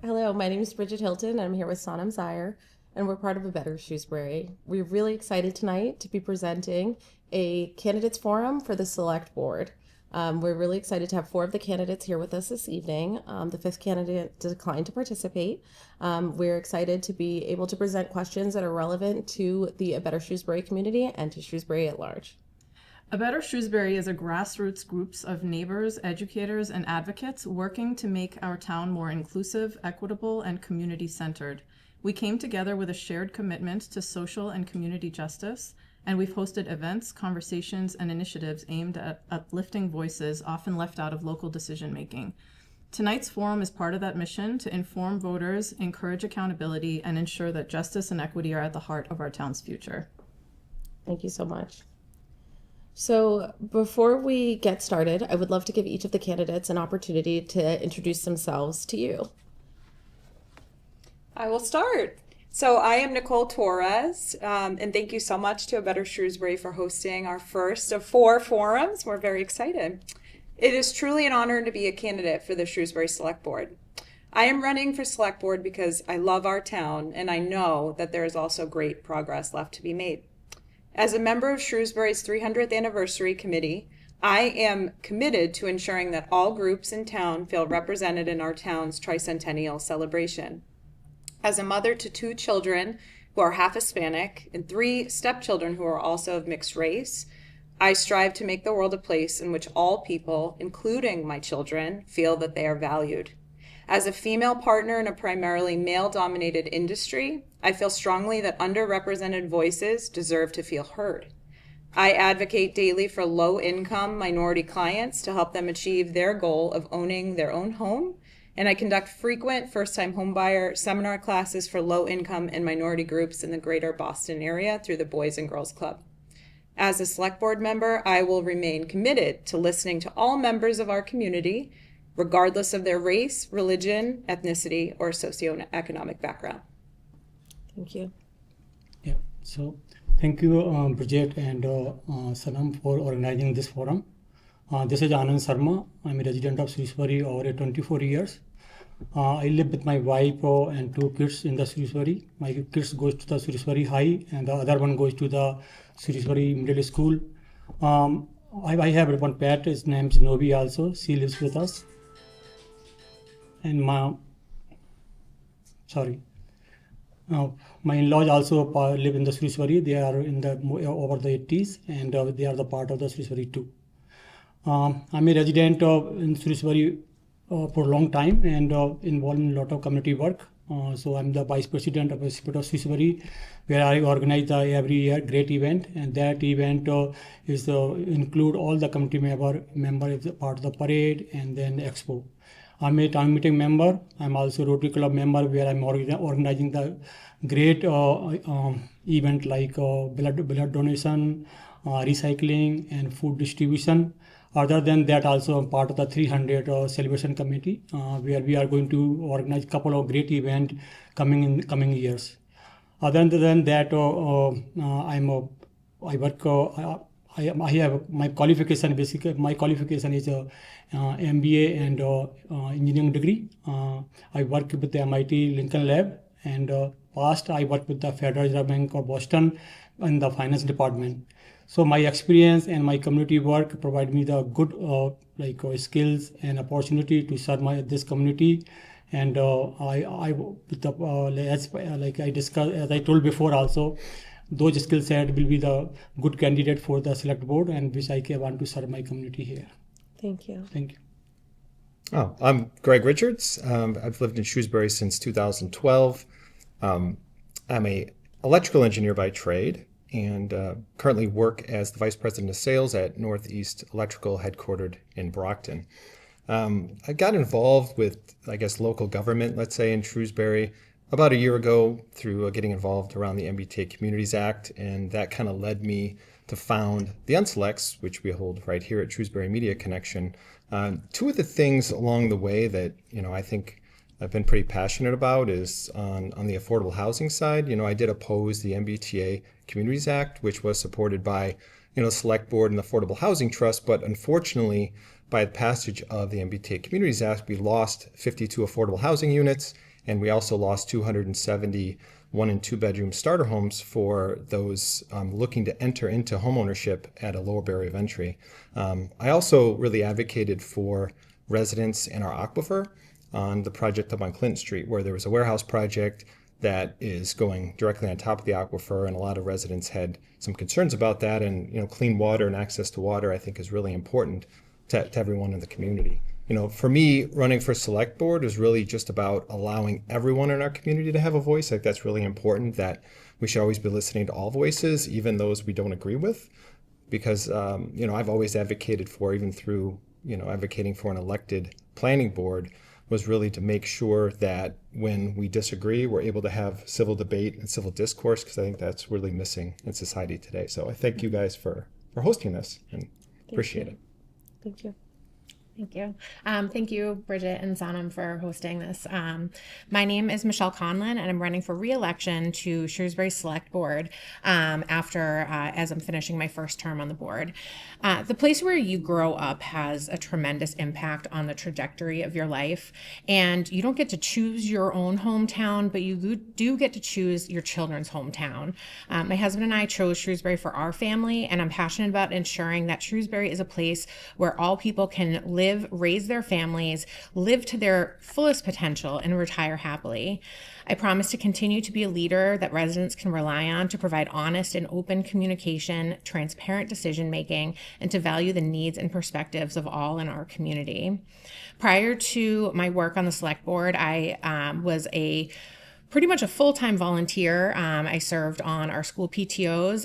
Hello, my name is Bridget Hilton. I'm here with Sonam Zaire, and we're part of A Better Shrewsbury. We're really excited tonight to be presenting a candidates forum for the Select Board. We're really excited to have 4 of the candidates here with us this evening. The 5th candidate declined to participate. We're excited to be able to present questions that are relevant to the A Better Shrewsbury community and to Shrewsbury at large. A Better Shrewsbury is a grassroots group of neighbors, educators, and advocates working to make our town more inclusive, equitable, and community-centered. We came together with a shared commitment to social and community justice, and we've hosted events, conversations, and initiatives aimed at uplifting voices often left out of local decision-making. Tonight's forum is part of that mission to inform voters, encourage accountability, and ensure that justice and equity are at the heart of our town's future. Thank you so much. So before we get started, I would love to give each of the candidates an opportunity to introduce themselves to you. I will start. So I am Nicole Torres, and thank you so much to A Better Shrewsbury for hosting our first of 4 forums. We're very excited. It is truly an honor to be a candidate for the Shrewsbury Select Board. I am running for Select Board because I love our town, and I know that there is also great progress left to be made. As a member of Shrewsbury's 300th Anniversary Committee, I am committed to ensuring that all groups in town feel represented in our town's tricentennial celebration. As a mother to 2 children who are half Hispanic and 3 stepchildren who are also of mixed race, I strive to make the world a place in which all people, including my children, feel that they are valued. As a female partner in a primarily male-dominated industry, I feel strongly that underrepresented voices deserve to feel heard. I advocate daily for low-income minority clients to help them achieve their goal of owning their own home, and I conduct frequent first-time homebuyer seminar classes for low-income and minority groups in the greater Boston area through the Boys and Girls Club. As a Select Board member, I will remain committed to listening to all members of our community, regardless of their race, religion, ethnicity, or socioeconomic background. Thank you. Yeah, so thank you, Bridget and Sanam for organizing this forum. This is Anand Sharma. I'm a resident of Shrewsbury over 24 years. I live with my wife and 2 kids in the Shrewsbury. My kids goes to the Shrewsbury High and the other one goes to the Shrewsbury Middle School. I have one pet, his name is Novi also. She lives with us. And my in-laws also live in the Shrewsbury. They are in the over the 80s, and they are the part of the Shrewsbury too. I'm a resident in Shrewsbury for a long time and involved in a lot of community work. So I'm the vice president of the Spirit of Shrewsbury, where I organize every year great event, and that event is include all the community member is part of the parade and then expo. I'm a town meeting member. I'm also Rotary Club member, where I'm organizing the great event like blood donation, recycling, and food distribution. Other than that, also I'm part of the 300 celebration committee, where we are going to organize a couple of great events coming years. Other than that, I have my qualification. Basically, my qualification is MBA and engineering degree. I work with the MIT Lincoln Lab, and past I worked with the Federal Reserve Bank of Boston in the finance department. So my experience and my community work provide me the good skills and opportunity to serve this community. And as I told before also, those skill set will be the good candidate for the Select Board, and which I want to serve my community here. Thank you. Thank you. Oh, I'm Greg Richards. I've lived in Shrewsbury since 2012. I'm an electrical engineer by trade, and currently work as the Vice President of Sales at Northeast Electrical, headquartered in Brockton. I got involved with, local government, let's say, in Shrewsbury about a year ago through getting involved around the MBTA Communities Act, and that kind of led me to found the Unselects, which we hold right here at Shrewsbury Media Connection. 2 of the things along the way that, I think I've been pretty passionate about is on the affordable housing side. I did oppose the MBTA Communities Act, which was supported by, Select Board and the Affordable Housing Trust. But unfortunately, by the passage of the MBTA Communities Act, we lost 52 affordable housing units, And we also lost 270 1 and 2 bedroom starter homes for those looking to enter into homeownership at a lower barrier of entry. I also really advocated for residents in our aquifer on the project up on Clinton Street, where there was a warehouse project that is going directly on top of the aquifer, and a lot of residents had some concerns about that. And clean water and access to water, I think, is really important to everyone in the community. For me, running for select board is really just about allowing everyone in our community to have a voice. I think that's really important, that we should always be listening to all voices, even those we don't agree with, because I've always advocated for, even through advocating for an elected planning board, was really to make sure that when we disagree, we're able to have civil debate and civil discourse, because I think that's really missing in society today. So I thank you guys for hosting this and appreciate it. Thank you. Thank you. Thank you, Bridget and Sonam, for hosting this. My name is Michelle Conlon, and I'm running for re-election to Shrewsbury Select Board as I'm finishing my first term on the board. The place where you grow up has a tremendous impact on the trajectory of your life, and you don't get to choose your own hometown, but you do get to choose your children's hometown. My husband and I chose Shrewsbury for our family, and I'm passionate about ensuring that Shrewsbury is a place where all people can live, raise their families, live to their fullest potential, and retire happily. I promise to continue to be a leader that residents can rely on to provide honest and open communication, transparent decision-making, and to value the needs and perspectives of all in our community. Prior to my work on the select board, I was pretty much a full-time volunteer. I served on our school PTOs,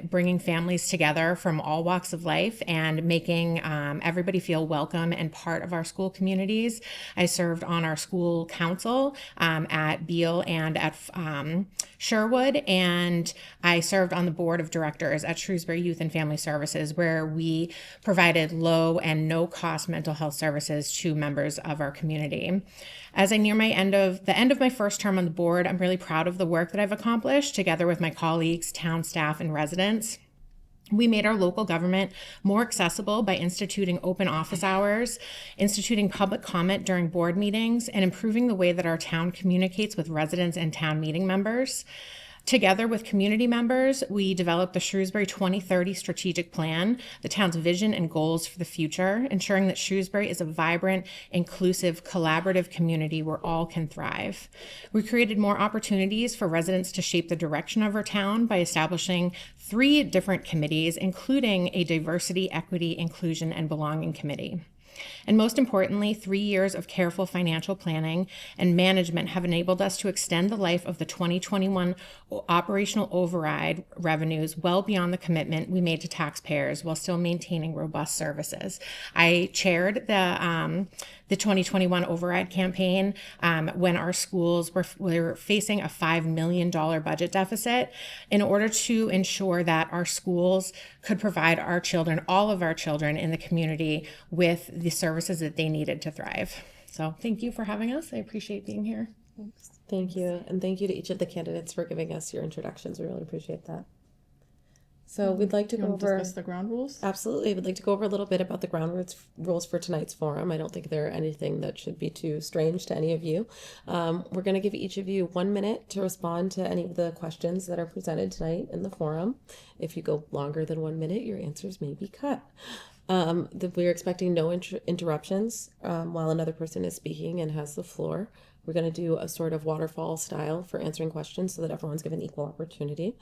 bringing families together from all walks of life and making everybody feel welcome and part of our school communities. I served on our school council at Beale and at Sherwood, and I served on the board of directors at Shrewsbury Youth and Family Services, where we provided low and no cost mental health services to members of our community. As I near the end of my first term on the board, I'm really proud of the work that I've accomplished together with my colleagues, town staff, and residents. We made our local government more accessible by instituting open office hours, instituting public comment during board meetings, and improving the way that our town communicates with residents and town meeting members. Together with community members, we developed the Shrewsbury 2030 strategic plan, the town's vision and goals for the future, ensuring that Shrewsbury is a vibrant, inclusive, collaborative community where all can thrive. We created more opportunities for residents to shape the direction of our town by establishing 3 different committees, including a diversity, equity, inclusion, and belonging committee. And most importantly, 3 years of careful financial planning and management have enabled us to extend the life of the 2021 operational override revenues well beyond the commitment we made to taxpayers while still maintaining robust services. I chaired the 2021 override campaign when our schools were facing a $5 million budget deficit, in order to ensure that our schools could provide our children, all of our children in the community, with the services that they needed to thrive. So thank you for having us. I appreciate being here. Thanks. Thank you. And thank you to each of the candidates for giving us your introductions. We really appreciate that. So we'd like to go over... discuss the ground rules? Absolutely. We'd like to go over a little bit about the ground rules for tonight's forum. I don't think they're anything that should be too strange to any of you. We're going to give each of you 1 minute to respond to any of the questions that are presented tonight in the forum. If you go longer than 1 minute, your answers may be cut. We're expecting no interruptions while another person is speaking and has the floor. We're going to do a sort of waterfall style for answering questions so that everyone's given equal opportunity.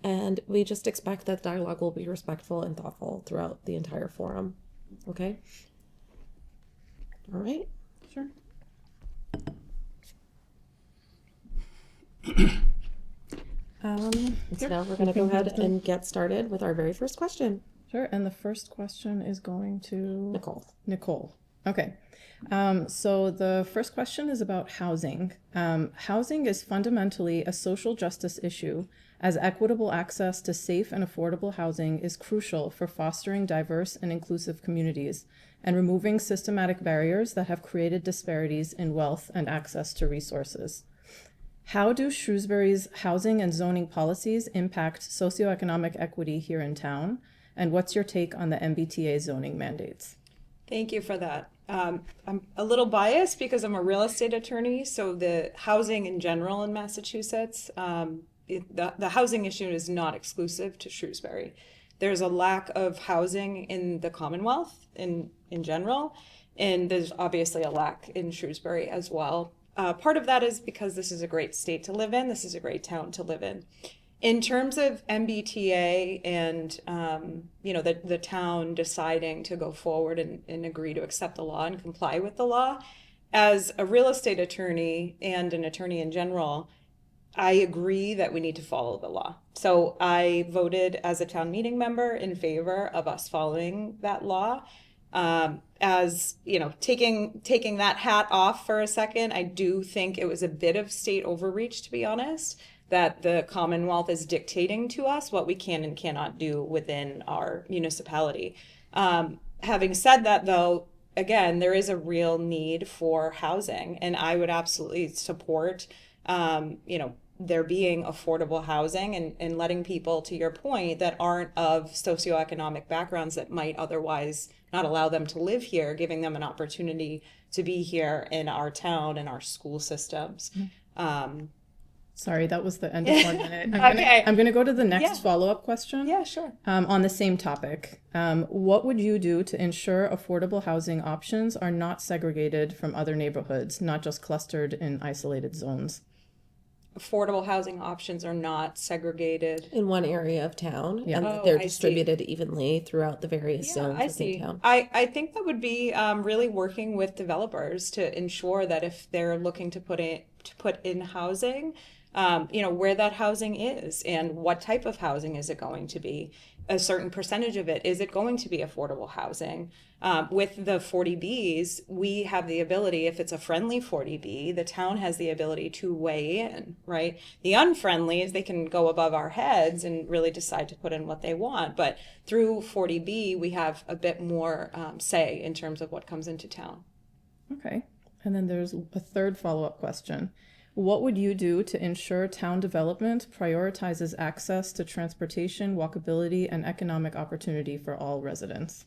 And we just expect that dialogue will be respectful and thoughtful throughout the entire forum. Okay? All right. Sure. So now we're going to go ahead and get started with our very first question. Sure. And the first question is going to Nicole. Okay. So the first question is about housing. Housing is fundamentally a social justice issue, as equitable access to safe and affordable housing is crucial for fostering diverse and inclusive communities and removing systematic barriers that have created disparities in wealth and access to resources. How do Shrewsbury's housing and zoning policies impact socioeconomic equity here in town? And what's your take on the MBTA zoning mandates? Thank you for that. I'm a little biased because I'm a real estate attorney, so the housing in general in Massachusetts, the housing issue is not exclusive to Shrewsbury. There's a lack of housing in the Commonwealth in general, and there's obviously a lack in Shrewsbury as well. Part of that is because this is a great state to live in. This is a great town to live in. In terms of MBTA and the town deciding to go forward and agree to accept the law and comply with the law, as a real estate attorney and an attorney in general, I agree that we need to follow the law. So I voted as a town meeting member in favor of us following that law. As you know, taking that hat off for a second, I do think it was a bit of state overreach, to be honest, that the Commonwealth is dictating to us what we can and cannot do within our municipality. Having said that, though, again, there is a real need for housing, and I would absolutely support, there being affordable housing and letting people, to your point, that aren't of socioeconomic backgrounds that might otherwise not allow them to live here, giving them an opportunity to be here in our town and our school systems. Sorry, that was the end of 1 minute. Okay. I'm going to go to the next follow-up question. Yeah, sure. On the same topic. What would you do to ensure affordable housing options are not segregated from other neighborhoods, not just clustered in isolated zones? Affordable housing options are not segregated. In one area of town, Yeah. and that Oh, they're I see. distributed evenly throughout the various zones I within see. town. I think that would be really working with developers to ensure that if they're looking to put in housing, where that housing is and what type of housing is it going to be. A certain percentage of it, is it going to be affordable housing? With the 40Bs, we have the ability, if it's a friendly 40B, the town has the ability to weigh in, right? The unfriendlies, they can go above our heads and really decide to put in what they want. But through 40B, we have a bit more say in terms of what comes into town. Okay. And then there's a third follow-up question. What would you do to ensure town development prioritizes access to transportation, walkability, and economic opportunity for all residents?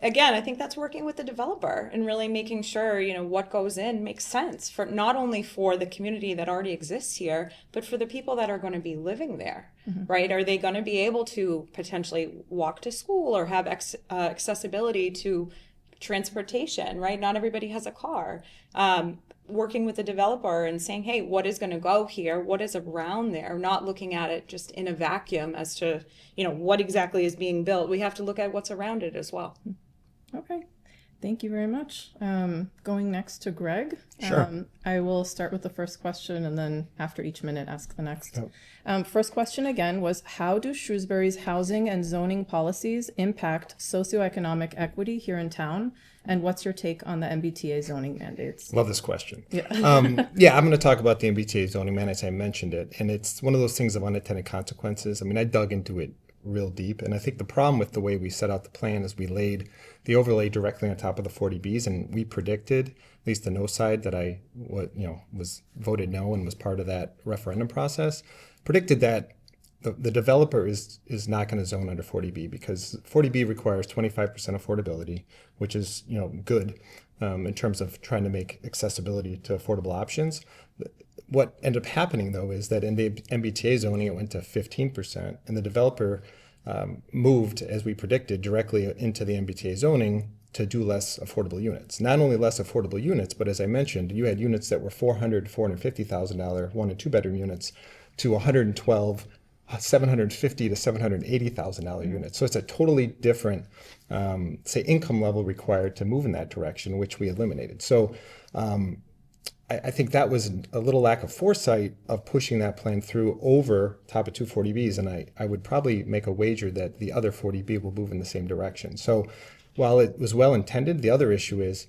Again, I think that's working with the developer and really making sure, what goes in makes sense for not only for the community that already exists here, but for the people that are going to be living there, right? Are they going to be able to potentially walk to school or have accessibility to transportation, right? Not everybody has a car. Working with the developer and saying, hey, what is going to go here? What is around there? Not looking at it just in a vacuum as to, what exactly is being built. We have to look at what's around it as well. Okay. Thank you very much. Going next to Greg. Sure. I will start with the first question and then after each minute ask the next. Oh. First question again was, how do Shrewsbury's housing and zoning policies impact socioeconomic equity here in town? And what's your take on the MBTA zoning mandates? Love this question. Yeah. I'm going to talk about the MBTA zoning mandates. I mentioned it, and it's one of those things of unintended consequences. I mean, I dug into it real deep, and I think the problem with the way we set out the plan is we laid the overlay directly on top of the 40Bs, and we predicted, at least the no side that was voted no and was part of that referendum process, predicted that the developer is not going to zone under 40B because 40B requires 25% affordability, which is good in terms of trying to make accessibility to affordable options. What ended up happening though is that in the MBTA zoning it went to 15%, and the developer moved, as we predicted, directly into the MBTA zoning to do less affordable units. Not only less affordable units, but as I mentioned, you had units that were $400,000 to $450,000 1 and 2 bedroom units to $112,000. $750,000 to $780,000 units. So it's a totally different, income level required to move in that direction, which we eliminated. So I think that was a little lack of foresight of pushing that plan through over top of 240Bs. And I would probably make a wager that the other 40B will move in the same direction. So while it was well intended, the other issue is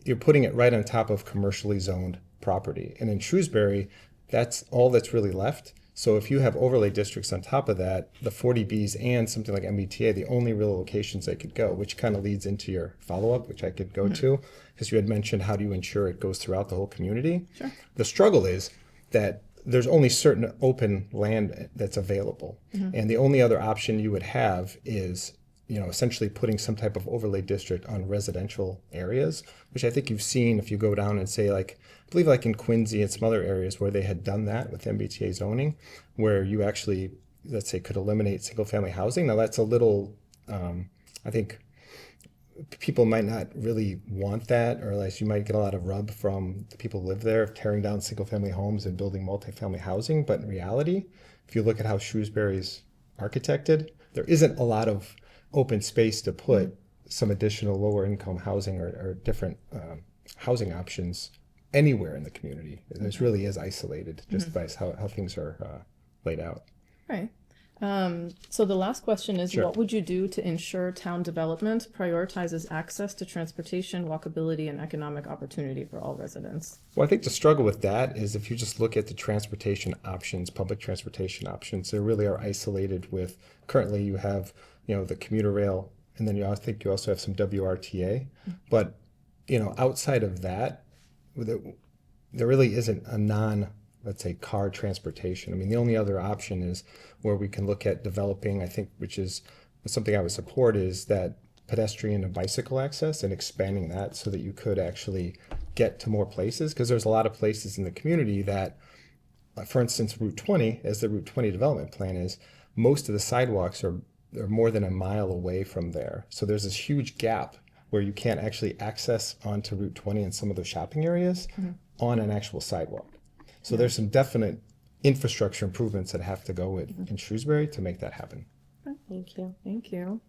you're putting it right on top of commercially zoned property. And in Shrewsbury, that's all that's really left. So if you have overlay districts on top of that, the 40Bs and something like MBTA, the only real locations they could go, which kind of leads into your follow-up, which I could go to, because you had mentioned how do you ensure it goes throughout the whole community. Sure. The struggle is that there's only certain open land that's available. And the only other option you would have is essentially putting some type of overlay district on residential areas, which I think you've seen if you go down and say, like, I believe like in Quincy and some other areas where they had done that with MBTA zoning, where you actually, let's say, could eliminate single family housing. Now that's a little, I think people might not really want that, or at least you might get a lot of rub from the people who live there of tearing down single family homes and building multifamily housing. But in reality, if you look at how Shrewsbury's architected, there isn't a lot of open space to put some additional lower income housing or different housing options anywhere in the community. This really is isolated just by how things are laid out. Right. So the last question is, Sure. what would you do to ensure town development prioritizes access to transportation, walkability, and economic opportunity for all residents? Well, I think the struggle with that is if you just look at the transportation options, public transportation options, they really are isolated with, currently you have, the commuter rail, and then I think you also have some WRTA. But, outside of that, there really isn't a let's say, car transportation. I mean, the only other option is where we can look at developing, I think, which is something I would support, is that pedestrian and bicycle access and expanding that so that you could actually get to more places. Because there's a lot of places in the community that, for instance, Route 20, as the Route 20 development plan is, most of the sidewalks are more than a mile away from there. So there's this huge gap where you can't actually access onto Route 20 in some of those shopping areas on an actual sidewalk. So there's some definite infrastructure improvements that have to go in Shrewsbury to make that happen. Thank you. Thank you.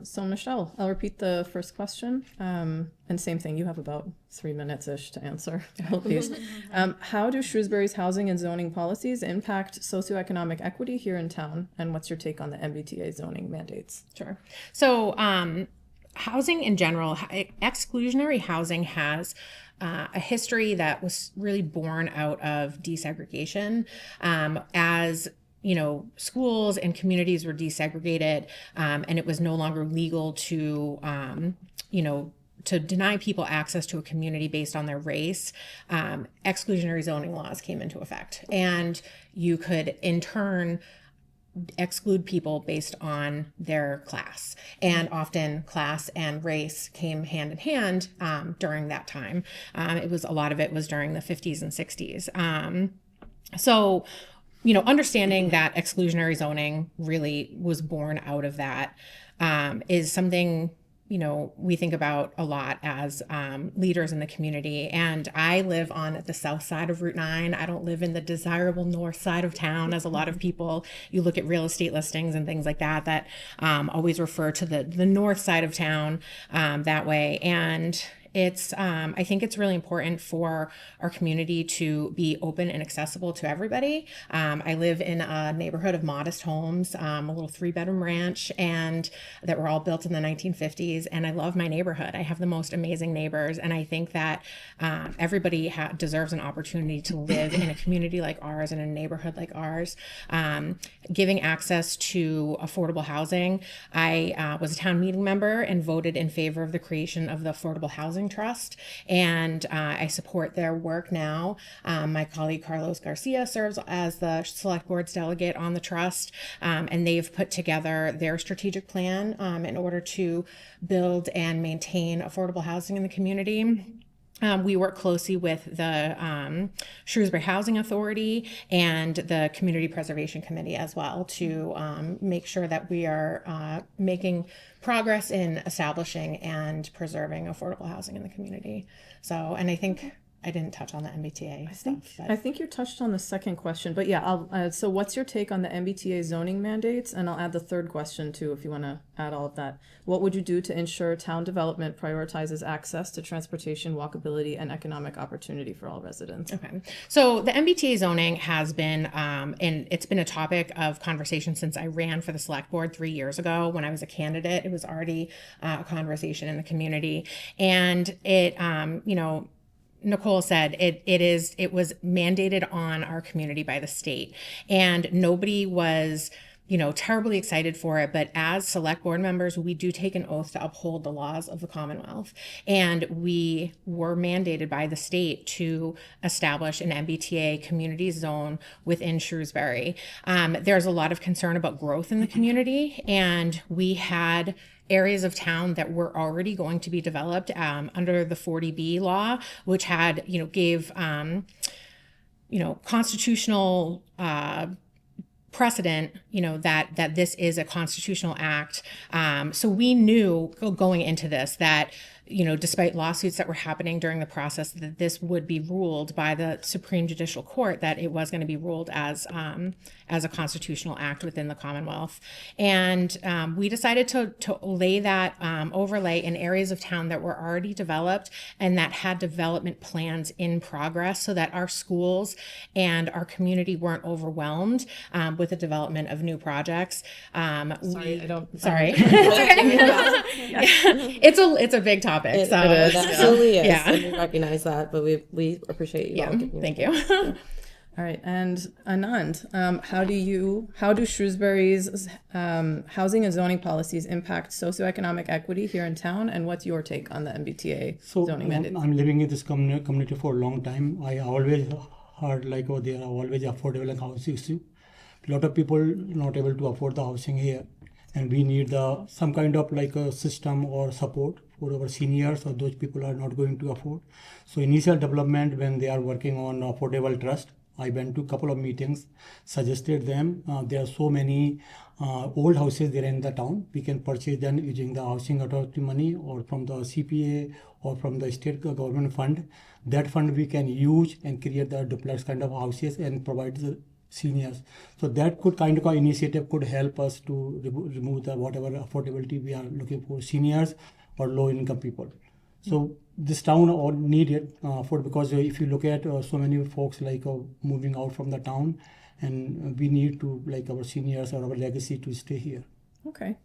So Michelle, I'll repeat the first question. And same thing, you have about 3 minutes-ish to answer all these. How do Shrewsbury's housing and zoning policies impact socioeconomic equity here in town? And what's your take on the MBTA zoning mandates? Sure. So housing in general, exclusionary housing has a history that was really born out of desegregation. As schools and communities were desegregated, and it was no longer legal to to deny people access to a community based on their race, exclusionary zoning laws came into effect, and you could in turn exclude people based on their class. And often class and race came hand in hand during that time. A lot of it was during the 50s and 60s. So, understanding that exclusionary zoning really was born out of that is something we think about a lot as leaders in the community. And I live on the south side of Route 9. I don't live in the desirable north side of town, as a lot of people, you look at real estate listings and things like that always refer to the north side of town that way. And I think it's really important for our community to be open and accessible to everybody. I live in a neighborhood of modest homes, a little 3-bedroom ranch, and that were all built in the 1950s. And I love my neighborhood. I have the most amazing neighbors. And I think that everybody deserves an opportunity to live in a community like ours, in a neighborhood like ours. Giving access to affordable housing. I was a town meeting member and voted in favor of the creation of the Affordable Housing Trust, and I support their work now. My colleague Carlos Garcia serves as the select board's delegate on the trust, and they've put together their strategic plan in order to build and maintain affordable housing in the community. We work closely with the Shrewsbury Housing Authority and the Community Preservation Committee as well to make sure that we are making progress in establishing and preserving affordable housing in the community. So, and I think I didn't touch on the MBTA stuff. I think you touched on the second question, but yeah, so what's your take on the MBTA zoning mandates? And I'll add the third question too, if you want to add all of that. What would you do to ensure town development prioritizes access to transportation, walkability, and economic opportunity for all residents? Okay. So the MBTA zoning has been, and it's been a topic of conversation since I ran for the select board 3 years ago. When I was a candidate, it was already a conversation in the community. And it, Nicole said it was mandated on our community by the state, and nobody was terribly excited for it. But as select board members, we do take an oath to uphold the laws of the Commonwealth. And we were mandated by the state to establish an MBTA community zone within Shrewsbury. There's a lot of concern about growth in the community, and we had areas of town that were already going to be developed under the 40B law, which had, gave, constitutional precedent, that this is a constitutional act. So we knew going into this that, despite lawsuits that were happening during the process, that this would be ruled by the Supreme Judicial Court, that it was going to be ruled as a constitutional act within the Commonwealth. And we decided to lay that overlay in areas of town that were already developed and that had development plans in progress, so that our schools and our community weren't overwhelmed with the development of new projects. Sorry, I don't. Sorry. It It's a big topic. is. So It absolutely is. yeah. And we recognize that, but we appreciate you all giving your Thank you. All right, and Anand, how do Shrewsbury's housing and zoning policies impact socioeconomic equity here in town, and what's your take on the MBTA So zoning mandate? I'm living in this community for a long time. I always heard there are always affordable housing issue. A lot of people not able to afford the housing here, and we need some kind of a system or support for our seniors or those people are not going to afford. So initial development, when they are working on affordable trust, I went to a couple of meetings, suggested them. There are so many old houses there in the town. We can purchase them using the housing authority money or from the CPA or from the state government fund. That fund we can use and create the duplex kind of houses and provide the seniors. So that kind of initiative could help us to remove the whatever affordability we are looking for seniors or low income people. So this town all need it because if you look at so many folks moving out from the town, and we need to our seniors or our legacy to stay here. Okay.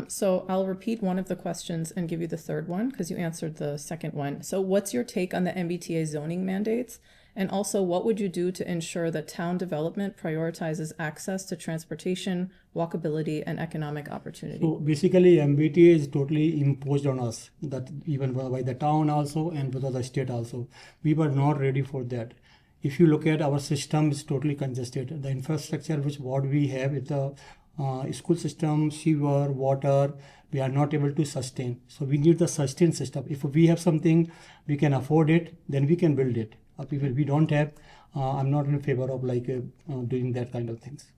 So I'll repeat one of the questions and give you the third one because you answered the second one. So what's your take on the MBTA zoning mandates? And also, what would you do to ensure that town development prioritizes access to transportation, walkability, and economic opportunity? So basically, MBTA is totally imposed on us, that even by the town also and by the state also. We were not ready for that. If you look at our system, it's totally congested. The infrastructure what we have is the school system, sewer, water, we are not able to sustain. So we need the sustain system. If we have something, we can afford it, then we can build it. If we don't have, I'm not in favor of doing that kind of things.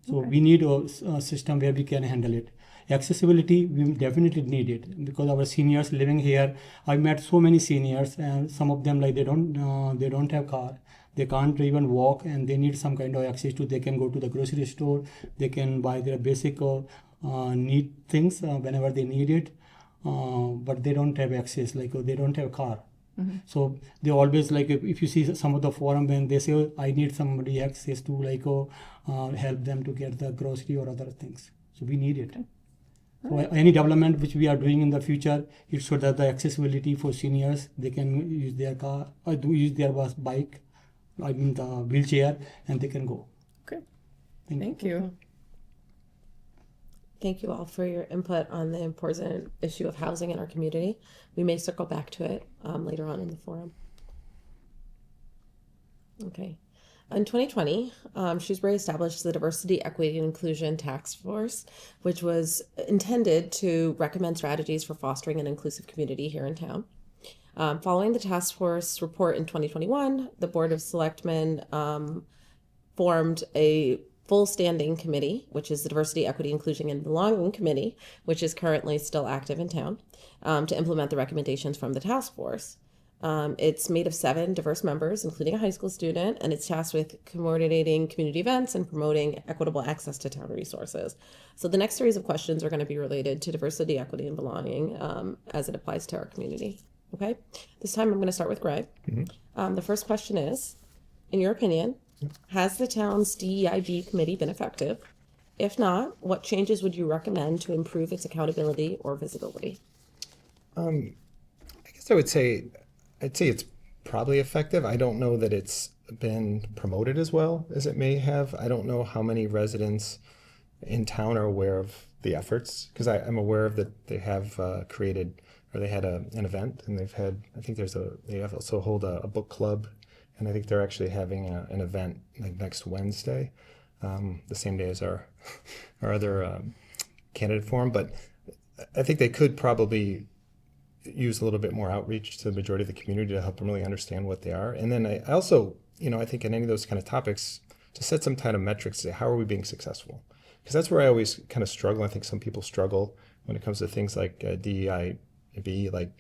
So we need a system where we can handle it. Accessibility, we definitely need it because our seniors living here, I met so many seniors and some of them they don't have car. They can't even walk and they need some kind of access to, they can go to the grocery store, they can buy their basic need things whenever they need it, but they don't have access, they don't have car. Mm-hmm. So they always if you see some of the forum when they say, oh, I need somebody access to help them to get the grocery or other things. So we need it. So any development which we are doing in the future, it should have the accessibility for seniors. They can use their car or use their bike, the wheelchair, and they can go. Okay. Thank you. Thank you all for your input on the important issue of housing in our community. We may circle back to it later on in the forum. Okay. In 2020, Shrewsbury established the Diversity, Equity, and Inclusion Task Force, which was intended to recommend strategies for fostering an inclusive community here in town. Following the task force report in 2021, the Board of Selectmen formed a full standing committee, which is the Diversity, Equity, Inclusion, and Belonging Committee, which is currently still active in town, to implement the recommendations from the task force. It's made of 7 diverse members, including a high school student, and it's tasked with coordinating community events and promoting equitable access to town resources. So the next series of questions are going to be related to diversity, equity, and belonging as it applies to our community. Okay, this time I'm going to start with Greg. Mm-hmm. The first question is, in your opinion, has the town's DEIB committee been effective? If not, what changes would you recommend to improve its accountability or visibility? I guess I'd say it's probably effective. I don't know that it's been promoted as well as it may have. I don't know how many residents in town are aware of the efforts, because I'm aware of that they have created, or they had an event, and they've had, I think they have also hold a book club, and I think they're actually having an event like next Wednesday, the same day as our other candidate forum. But I think they could probably use a little bit more outreach to the majority of the community to help them really understand what they are. And then I also, I think in any of those kind of topics, to set some kind of metrics to say, how are we being successful? Because that's where I always kind of struggle. I think some people struggle when it comes to things like DEIB, like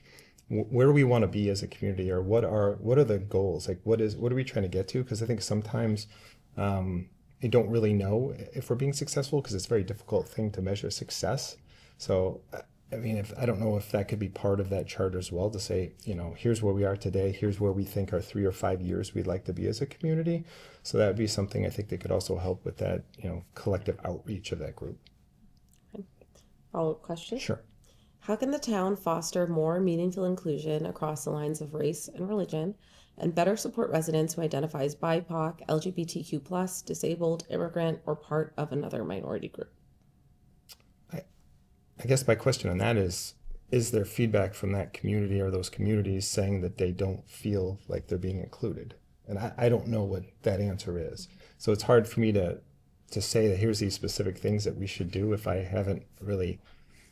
where do we want to be as a community, or what are the goals? Like what are we trying to get to? Because I think sometimes they don't really know if we're being successful, because it's a very difficult thing to measure success. So I mean, I don't know if that could be part of that charter as well, to say, here's where we are today, here's where we think our 3 or 5 years we'd like to be as a community. So that would be something I think that could also help with that, collective outreach of that group. Follow-up question? Sure. How can the town foster more meaningful inclusion across the lines of race and religion, and better support residents who identify as BIPOC, LGBTQ+, disabled, immigrant, or part of another minority group? I guess my question on that is there feedback from that community or those communities saying that they don't feel like they're being included? And I don't know what that answer is. So it's hard for me to say that here's these specific things that we should do if I haven't really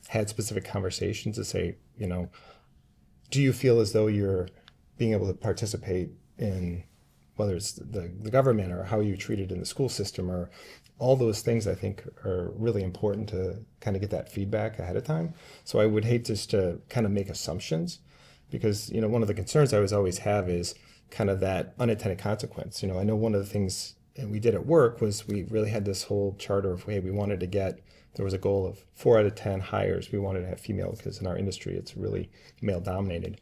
had specific conversations to say, do you feel as though you're being able to participate in, whether it's the government or how you're treated in the school system, or all those things I think are really important to kind of get that feedback ahead of time. So I would hate just to kind of make assumptions, because, one of the concerns I always have is kind of that unintended consequence. I know one of the things we did at work was we really had this whole charter of, hey, we wanted to there was a goal of 4 out of 10 hires we wanted to have female, because in our industry it's really male dominated.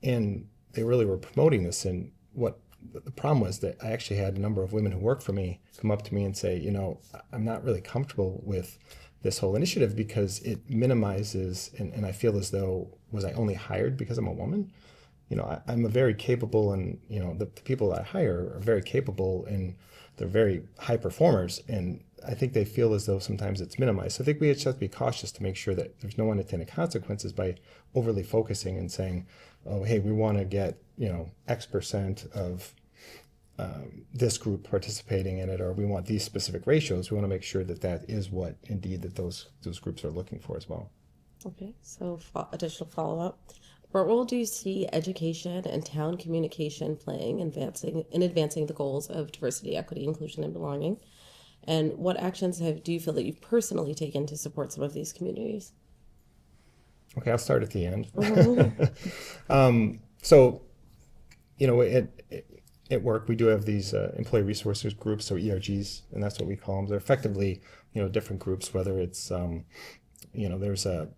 And they really were promoting this, and what the problem was that I actually had a number of women who worked for me come up to me and say, I'm not really comfortable with this whole initiative because it minimizes, and I feel as though, was I only hired because I'm a woman? I'm a very capable, and the people I hire are very capable, and they're very high performers, and I think they feel as though sometimes it's minimized. So I think we just have to be cautious to make sure that there's no unintended consequences by overly focusing and saying, oh, hey, we want to get X% of this group participating in it, or we want these specific ratios. We want to make sure that that is what indeed that those groups are looking for as well. Okay, so additional follow-up. What role do you see education and town communication playing in advancing the goals of diversity, equity, inclusion, and belonging? And what actions do you feel that you've personally taken to support some of these communities? Okay, I'll start at the end. Mm-hmm. At work, we do have these employee resources groups, so ERGs, and that's what we call them. They're effectively, different groups, whether it's, there's a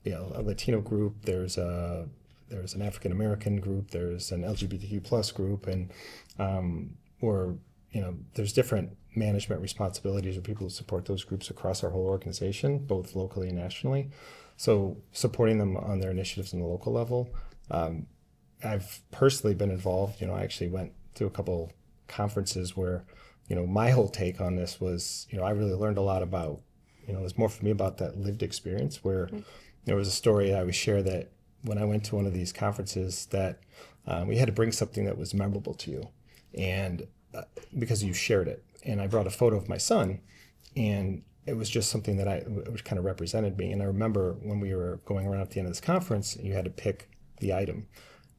Latino group, there's an African American group, there's an LGBTQ plus group, and there's different management responsibilities of people who support those groups across our whole organization, both locally and nationally. So supporting them on their initiatives on the local level. I've personally been involved. I actually went to a couple conferences where, my whole take on this was, I really learned a lot about, it was more for me about that lived experience, where there was a story I would share that when I went to one of these conferences that we had to bring something that was memorable to you, and because you shared it. And I brought a photo of my son, and it was just something that which kind of represented me. And I remember when we were going around at the end of this conference, you had to pick the item.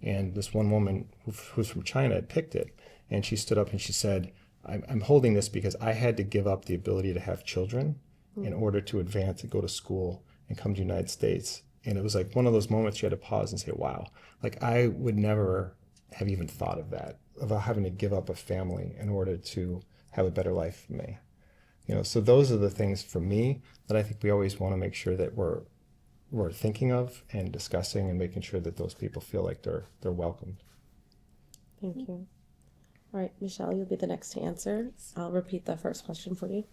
And this one woman who's from China had picked it, and she stood up and she said, I'm holding this because I had to give up the ability to have children in order to advance and go to school and come to the United States. And it was like one of those moments you had to pause and say, wow, like I would never have even thought of that, about having to give up a family in order to have a better life for me. So those are the things for me that I think we always want to make sure that we're thinking of and discussing, and making sure that those people feel like they're welcomed. Thank you. All right, Michelle, you'll be the next to answer. I'll repeat the first question for you.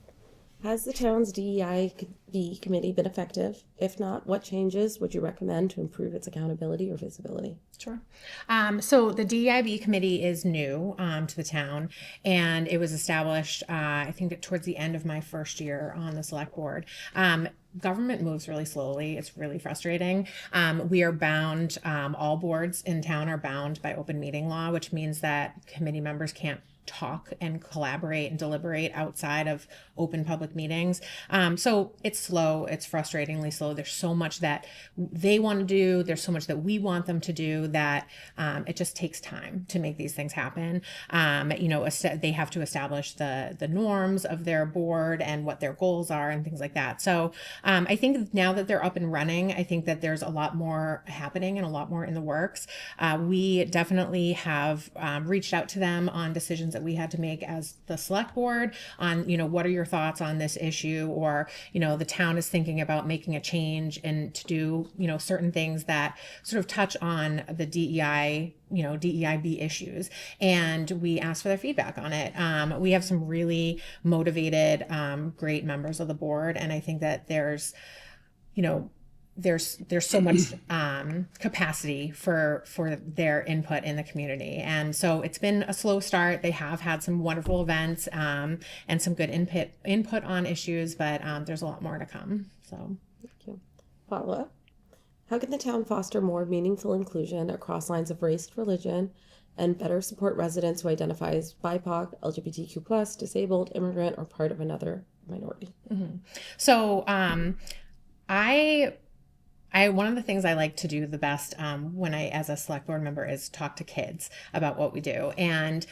Has the town's DEIB committee been effective? If not, what changes would you recommend to improve its accountability or visibility? Sure. So the DEIB committee is new to the town, and it was established, I think, towards the end of my first year on the select board. Government moves really slowly. It's really frustrating. We are bound, all boards in town are bound by open meeting law, which means that committee members can't talk and collaborate and deliberate outside of open public meetings. So it's slow. It's frustratingly slow. There's so much that they want to do. There's so much that we want them to do that it just takes time to make these things happen. They have to establish the norms of their board and what their goals are and things like that. So I think now that they're up and running, I think that there's a lot more happening and a lot more in the works. We definitely have reached out to them on decisions that we had to make as the select board on, what are your thoughts on this issue? Or, the town is thinking about making a change and to do, certain things that sort of touch on the DEIB issues. And we asked for their feedback on it. We have some really motivated, great members of the board. And I think that there's so much capacity for their input in the community. And so it's been a slow start. They have had some wonderful events and some good input on issues, but there's a lot more to come. So Thank you. Follow-up. How can the town foster more meaningful inclusion across lines of race, religion, and better support residents who identify as BIPOC, LGBTQ+, disabled, immigrant, or part of another minority? Mm-hmm. So one of the things I like to do the best when I, as a select board member, is talk to kids about what we do. And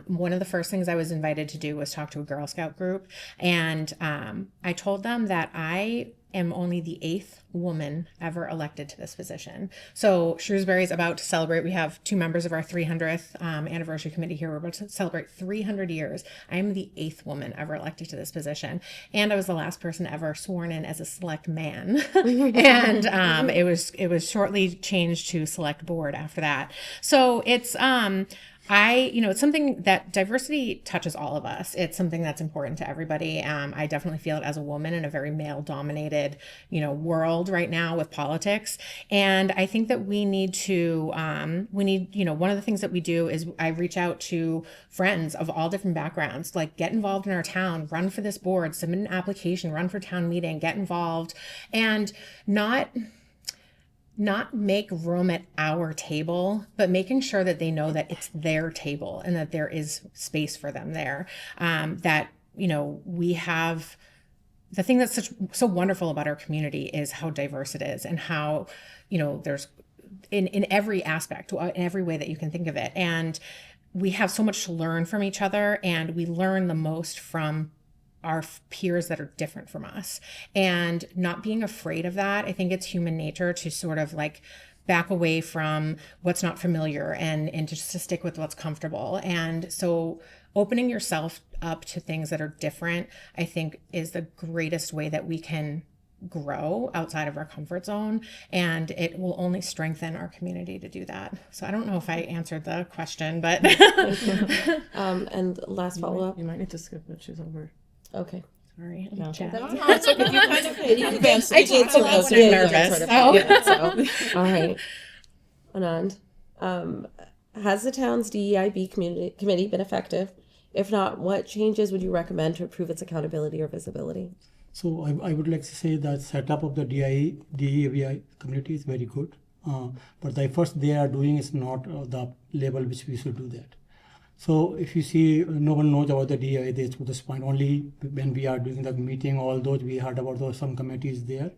one of the first things I was invited to do was talk to a Girl Scout group. And I told them that I am only the 8th woman ever elected to this position. So Shrewsbury is about to celebrate. We have 2 members of our 300th anniversary committee here. We're about to celebrate 300 years. I am the 8th woman ever elected to this position. And I was the last person ever sworn in as a select man. And it was shortly changed to select board after that. So it's, it's something that diversity touches all of us. It's something that's important to everybody. I definitely feel it as a woman in a very male-dominated, world right now with politics. And I think that we need to, one of the things that we do is I reach out to friends of all different backgrounds, like get involved in our town, run for this board, submit an application, run for town meeting, get involved, and not make room at our table, but making sure that they know that it's their table and that there is space for them there. We have the thing that's so wonderful about our community is how diverse it is and how, there's in every aspect, in every way that you can think of it. And we have so much to learn from each other, and we learn the most from our peers that are different from us, and not being afraid of that. I think it's human nature to sort of like back away from what's not familiar and just to stick with what's comfortable. And so opening yourself up to things that are different, I think, is the greatest way that we can grow outside of our comfort zone, and it will only strengthen our community to do that. So I don't know if I answered the question, but And last follow-up. You might need to skip it. She's over. Okay. sorry. Yeah. It's okay. You kind of advanced. I did So I was yeah, nervous. sort of. Oh. Yeah, so, all right. Anand, has the town's DEIB committee been effective? If not, what changes would you recommend to improve its accountability or visibility? So I would like to say that setup of the DEIB community is very good. But the efforts they are doing is not the level which we should do that. So if you see, no one knows about the DEI to this point. Only when we are doing the meeting, all those we heard about some committees there.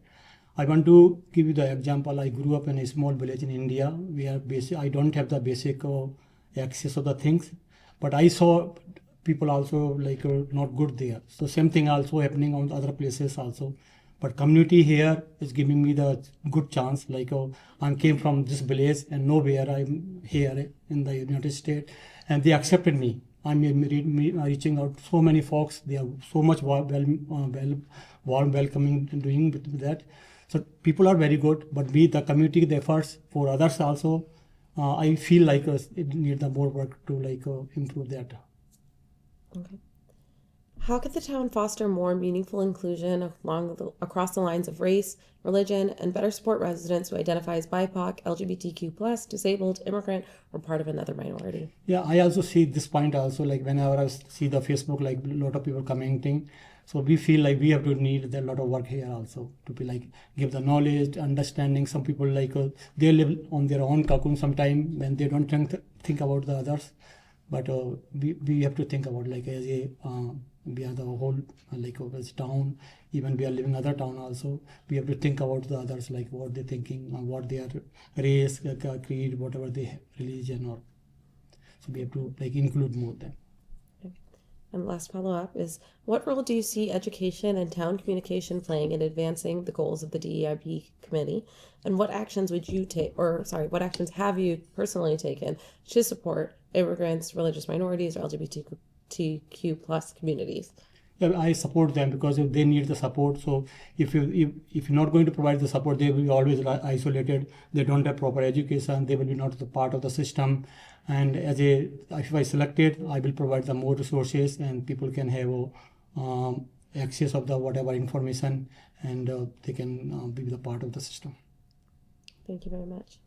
I want to give you the example. I grew up in a small village in India where I don't have the basic access of the things, but I saw people also not good there. So same thing also happening on other places also. But community here is giving me the good chance. I came from this village and nowhere I'm here in the United States, and they accepted me. I'm reaching out so many folks. They are so much warm welcoming and doing with that. So people are very good, but the community, the efforts for others also, I feel like it needs more work to improve that. Okay. How could the town foster more meaningful inclusion across the lines of race, religion, and better support residents who identify as BIPOC, LGBTQ+, disabled, immigrant, or part of another minority? Yeah, I also see this point also, like whenever I see the Facebook, like a lot of people commenting. So we feel like we have to need a lot of work here also to be like, give the knowledge, understanding. Some people like, they live on their own cocoon sometime when they don't think about the others. But we have to think about like as a, we are the whole like as town, even we are living other town also. We have to think about the others, like what they're thinking, what their race, creed, whatever they have, religion, or so we have to like include more them. And last follow-up is, what role do you see education and town communication playing in advancing the goals of the DEIB committee? And what actions would you take, what actions have you personally taken to support immigrants, religious minorities, or LGBTQ+ communities? Yeah, I support them because if they need the support. So if you're not going to provide the support, they will be always isolated. They don't have proper education. They will be not the part of the system. And if I select it, I will provide them more resources, and people can have access of the whatever information, and they can be the part of the system. Thank you very much.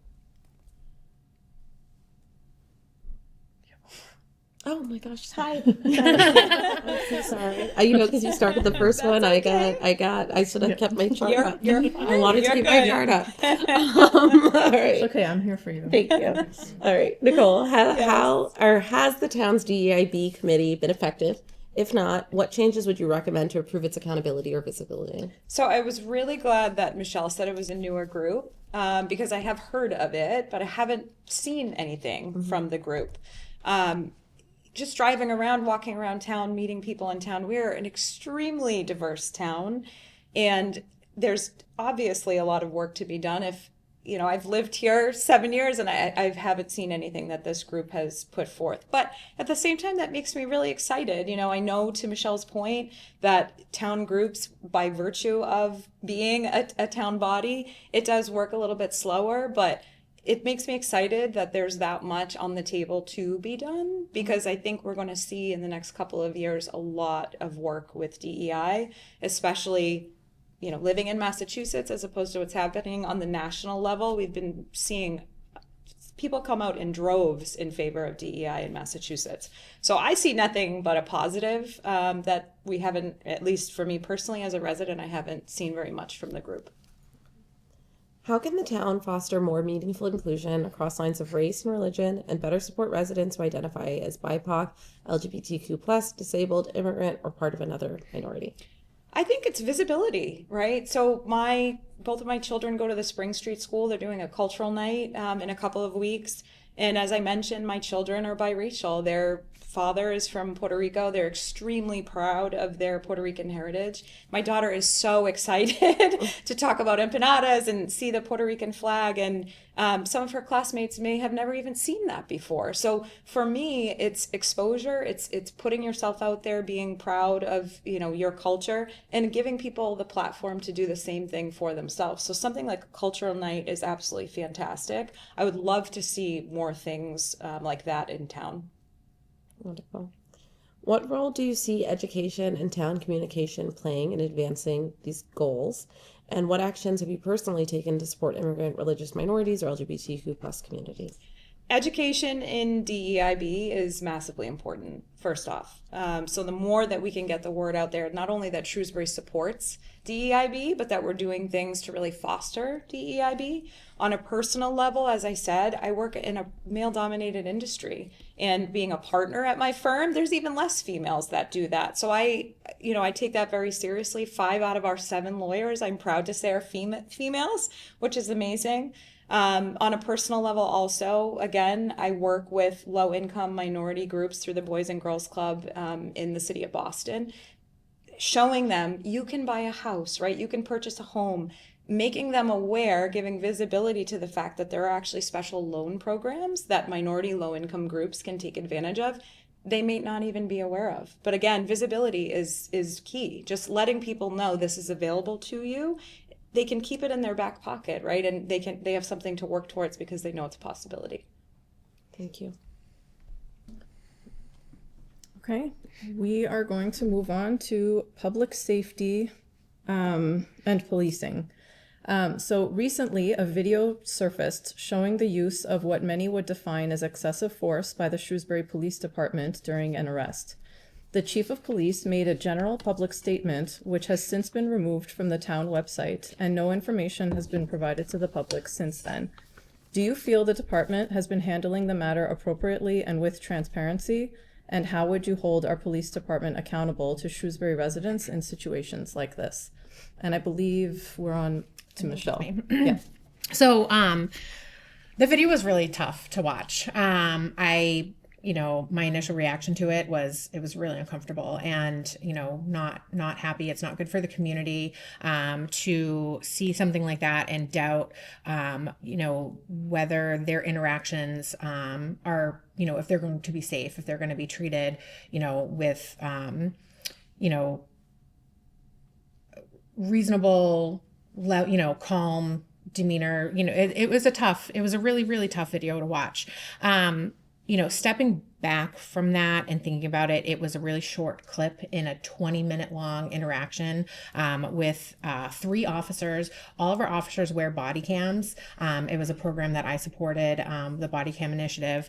Oh my gosh! Hi. I'm so sorry. Because you started the first one, I should have kept my chart up. I wanted to keep my chart up. All right. It's okay, I'm here for you. Thank you. All right, Nicole. Has the town's DEIB committee been effective? If not, what changes would you recommend to improve its accountability or visibility? So I was really glad that Michelle said it was a newer group because I have heard of it, but I haven't seen anything from the group. Just driving around, walking around town, meeting people in town, we're an extremely diverse town, and there's obviously a lot of work to be done. I've lived here 7 years and I haven't seen anything that this group has put forth. But at the same time, that makes me really excited. I know, to Michelle's point, that town groups, by virtue of being a town body, it does work a little bit slower, but it makes me excited that there's that much on the table to be done, because I think we're going to see in the next couple of years a lot of work with DEI, especially, living in Massachusetts as opposed to what's happening on the national level. We've been seeing people come out in droves in favor of DEI in Massachusetts. So I see nothing but a positive that we haven't, at least for me personally as a resident, I haven't seen very much from the group. How can the town foster more meaningful inclusion across lines of race and religion and better support residents who identify as BIPOC, LGBTQ+, disabled, immigrant, or part of another minority? I think it's visibility, right? So both of my children go to the Spring Street School. They're doing a cultural night in a couple of weeks. And as I mentioned, my children are biracial. Their father is from Puerto Rico. They're extremely proud of their Puerto Rican heritage. My daughter is so excited to talk about empanadas and see the Puerto Rican flag. And some of her classmates may have never even seen that before. So for me, it's exposure. It's putting yourself out there, being proud of, your culture, and giving people the platform to do the same thing for themselves. So something like a cultural night is absolutely fantastic. I would love to see more things like that in town. Wonderful. What role do you see education and town communication playing in advancing these goals? And what actions have you personally taken to support immigrant, religious minorities, or LGBTQ+ communities? Education in DEIB is massively important, first off. So the more that we can get the word out there, not only that Shrewsbury supports DEIB, but that we're doing things to really foster DEIB. On a personal level, as I said, I work in a male-dominated industry, and being a partner at my firm, there's even less females that do that. So I take that very seriously. 5 out of our 7 lawyers, I'm proud to say, are females, which is amazing. On a personal level also, again, I work with low-income minority groups through the Boys and Girls Club in the city of Boston, showing them you can buy a house, right? You can purchase a home, making them aware, giving visibility to the fact that there are actually special loan programs that minority low-income groups can take advantage of. They may not even be aware of. But again, visibility is key. Just letting people know this is available to you. They can keep it in their back pocket, right? And they have something to work towards because they know it's a possibility. Thank you. Okay, we are going to move on to public safety and policing. So recently, a video surfaced showing the use of what many would define as excessive force by the Shrewsbury Police Department during an arrest. The chief of police made a general public statement, which has since been removed from the town website, and no information has been provided to the public since then. Do you feel the department has been handling the matter appropriately and with transparency? And how would you hold our police department accountable to Shrewsbury residents in situations like this? And I believe we're on to Michelle. Yeah. So the video was really tough to watch. My initial reaction to it was really uncomfortable and, not happy. It's not good for the community to see something like that and doubt, whether their interactions are, if they're going to be safe, if they're going to be treated, with, reasonable, calm demeanor. It was a really, really tough video to watch. Stepping back from that and thinking about it, it was a really short clip in a 20-minute long interaction with 3 officers. All of our officers wear body cams. It was a program that I supported, the Body Cam Initiative,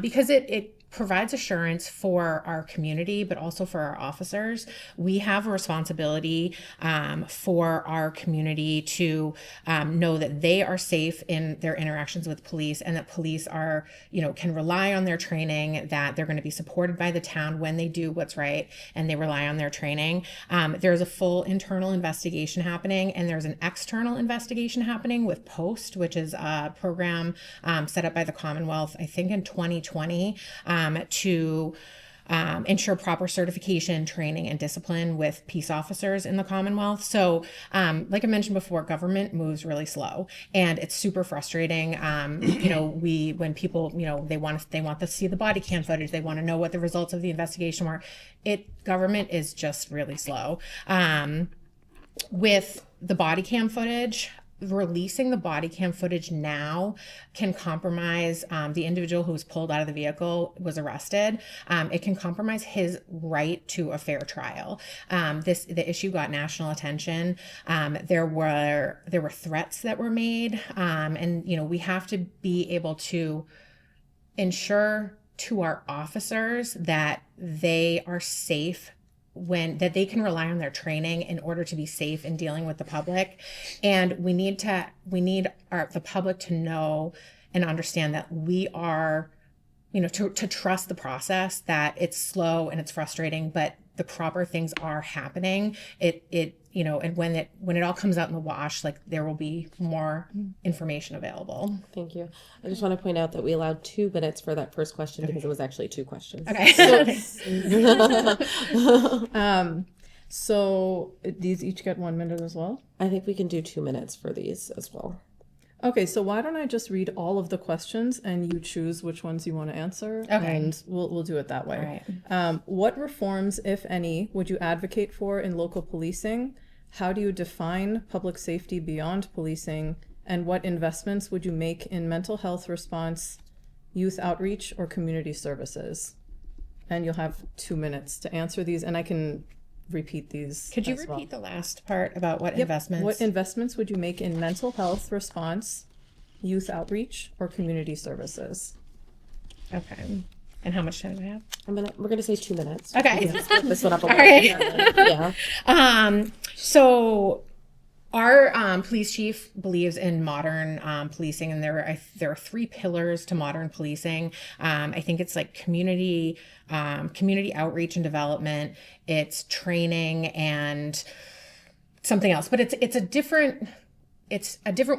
because it provides assurance for our community, but also for our officers. We have a responsibility for our community to know that they are safe in their interactions with police, and that police are, can rely on their training, that they're going to be supported by the town when they do what's right, and they rely on their training. There's a full internal investigation happening, and there's an external investigation happening with POST, which is a program set up by the Commonwealth, I think in 2020, to ensure proper certification, training, and discipline with peace officers in the Commonwealth. So, like I mentioned before, government moves really slow, and it's super frustrating. When people, they want to see the body cam footage, they want to know what the results of the investigation were. Government is just really slow. With the body cam footage, releasing the body cam footage now can compromise the individual who was pulled out of the vehicle, was arrested. It can compromise his right to a fair trial. The issue got national attention. There were threats that were made, and we have to be able to ensure to our officers that they are safe, that they can rely on their training in order to be safe in dealing with the public. And we need the public to know and understand that we are, to trust the process, that it's slow and it's frustrating, but the proper things are happening. And when it all comes out in the wash, there will be more information available. Thank you. I just want to point out that we allowed 2 minutes for that first question because it was actually 2 questions. Okay. So these each get 1 minute as well? I think we can do 2 minutes for these as well. Okay, so why don't I just read all of the questions and you choose which ones you want to answer, and we'll do it that way. All right. What reforms, if any, would you advocate for in local policing? How do you define public safety beyond policing? And what investments would you make in mental health response, youth outreach, or community services? And you'll have 2 minutes to answer these, and I can repeat these. Could you repeat the last part about what investments? What investments would you make in mental health response, youth outreach, or community services? Okay. And how much time do we have? We're gonna say 2 minutes. Okay. Split this one up a All little. right. Yeah. So our police chief believes in modern policing, and there are 3 pillars to modern policing. I think it's community outreach and development. It's training and something else, but it's a different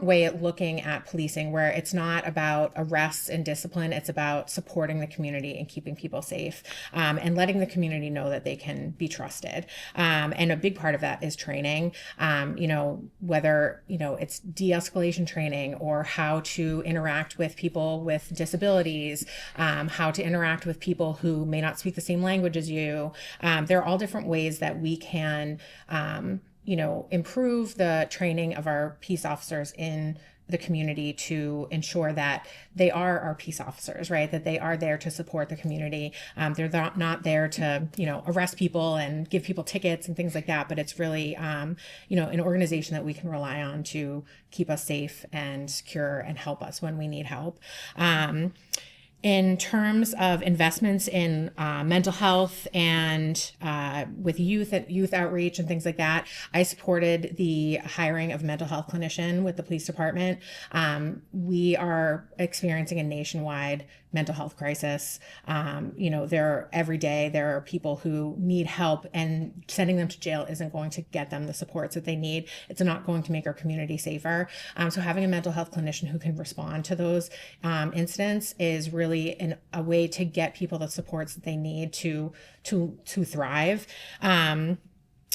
way at looking at policing, where it's not about arrests and discipline. It's about supporting the community and keeping people safe, and letting the community know that they can be trusted. And a big part of that is training, whether, it's de-escalation training, or how to interact with people with disabilities, how to interact with people who may not speak the same language as you. There are all different ways that we can improve the training of our peace officers in the community to ensure that they are our peace officers, right? That they are there to support the community. They're not there to, arrest people and give people tickets and things like that, but it's really, an organization that we can rely on to keep us safe and secure and help us when we need help. In terms of investments in mental health and with youth outreach and things like that, I supported the hiring of a mental health clinician with the police department. We are experiencing a nationwide mental health crisis. Every day there are people who need help, and sending them to jail isn't going to get them the supports that they need. It's not going to make our community safer. So having a mental health clinician who can respond to those incidents is really a way to get people the supports that they need to thrive.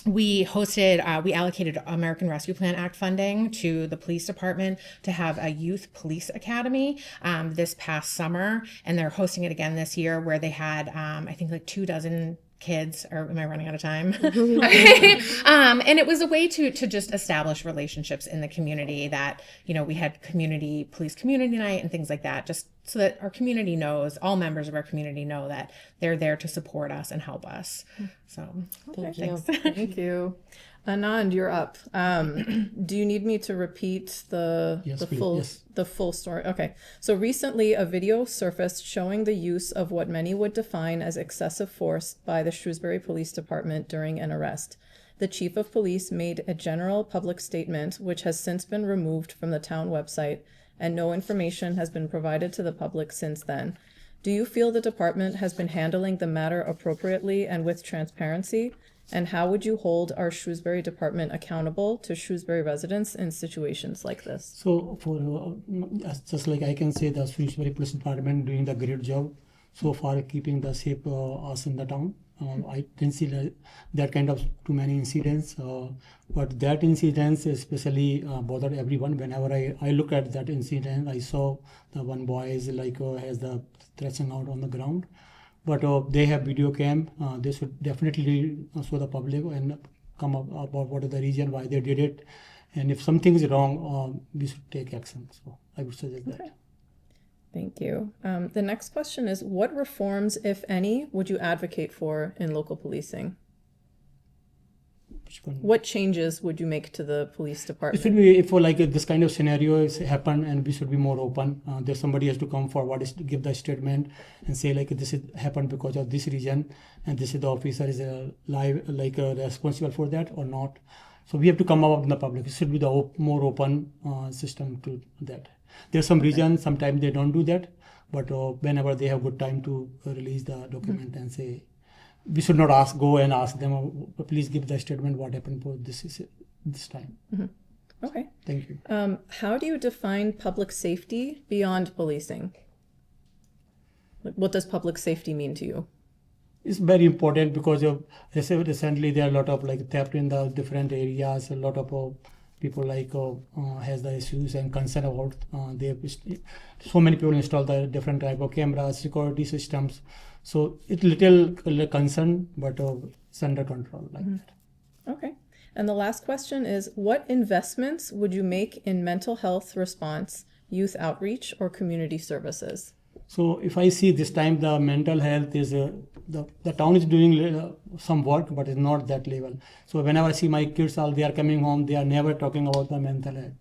We allocated American Rescue Plan Act funding to the police department to have a youth police academy this past summer, and they're hosting it again this year, where they had, I think, like 24 kids, or am I running out of time? And it was a way to just establish relationships in the community, that, we had police community night and things like that, just so that our community knows, all members of our community know that they're there to support us and help us. So Thank you. Thank you. Anand, you're up. Do you need me to repeat the full story? Okay. So recently a video surfaced showing the use of what many would define as excessive force by the Shrewsbury Police Department during an arrest. The chief of police made a general public statement, which has since been removed from the town website, and no information has been provided to the public since then. Do you feel the department has been handling the matter appropriately and with transparency? And how would you hold our Shrewsbury department accountable to Shrewsbury residents in situations like this? So for just like I can say, the Shrewsbury Police Department doing the great job so far, keeping the safe us in the town. I didn't see that kind of too many incidents, but that incident especially bothered everyone. Whenever I look at that incident, I saw the one boy is has the thrashing out on the ground, but they have video cam. They should definitely show the public and come up about what is the reason why they did it, and if something is wrong, we should take action. So I would suggest that. Thank you. The next question is, what reforms, if any, would you advocate for in local policing? What changes would you make to the police It department? should be, if this kind of scenarios happen, and we should be more open. There's somebody has to come forward, give the statement and say this is happened because of this reason, and this is the officer is responsible for that or not. So we have to come up in the public. It should be the more open system to that. There's some reasons, sometimes they don't do that, but whenever they have good time to release the document and say, we should not go and ask them, please give the statement what happened for this time. Okay. Thank you. How do you define public safety beyond policing? What does public safety mean to you? It's very important because recently there are a lot of theft in the different areas. A lot of people has the issues and concern about so many people install the different type of cameras, security systems. So it's little concern, but it's under control that. Okay. And the last question is, what investments would you make in mental health response, youth outreach, or community services? So if I see this time the mental health is the town is doing some work, but it's not that level. So whenever I see my kids, they are coming home, they are never talking about the mental health.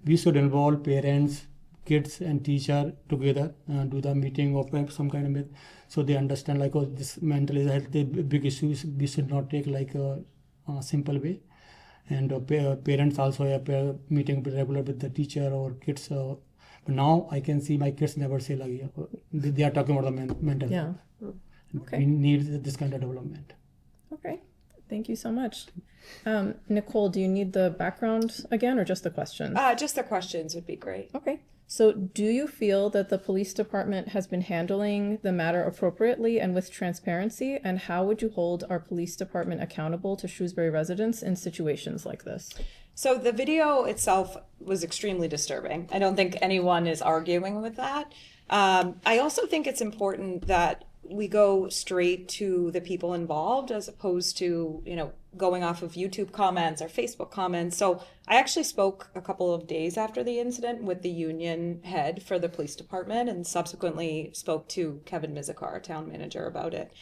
We should involve parents, kids, and teacher together, do the meeting of some kind of, so they understand this mental health is a big issue. We should not take a simple way. And parents also have a meeting regular with the teacher or kids. But now I can see my kids never say they are talking about the mental health. Okay. We need this kind of development. Okay. Thank you so much. Nicole, do you need the background again or just the questions? Just the questions would be great. Okay. So do you feel that the police department has been handling the matter appropriately and with transparency? And how would you hold our police department accountable to Shrewsbury residents in situations like this? So the video itself was extremely disturbing. I don't think anyone is arguing with that. I also think it's important that we go straight to the people involved as opposed to, going off of YouTube comments or Facebook comments. So I actually spoke a couple of days after the incident with the union head for the police department and subsequently spoke to Kevin Mizikar, town manager, about it.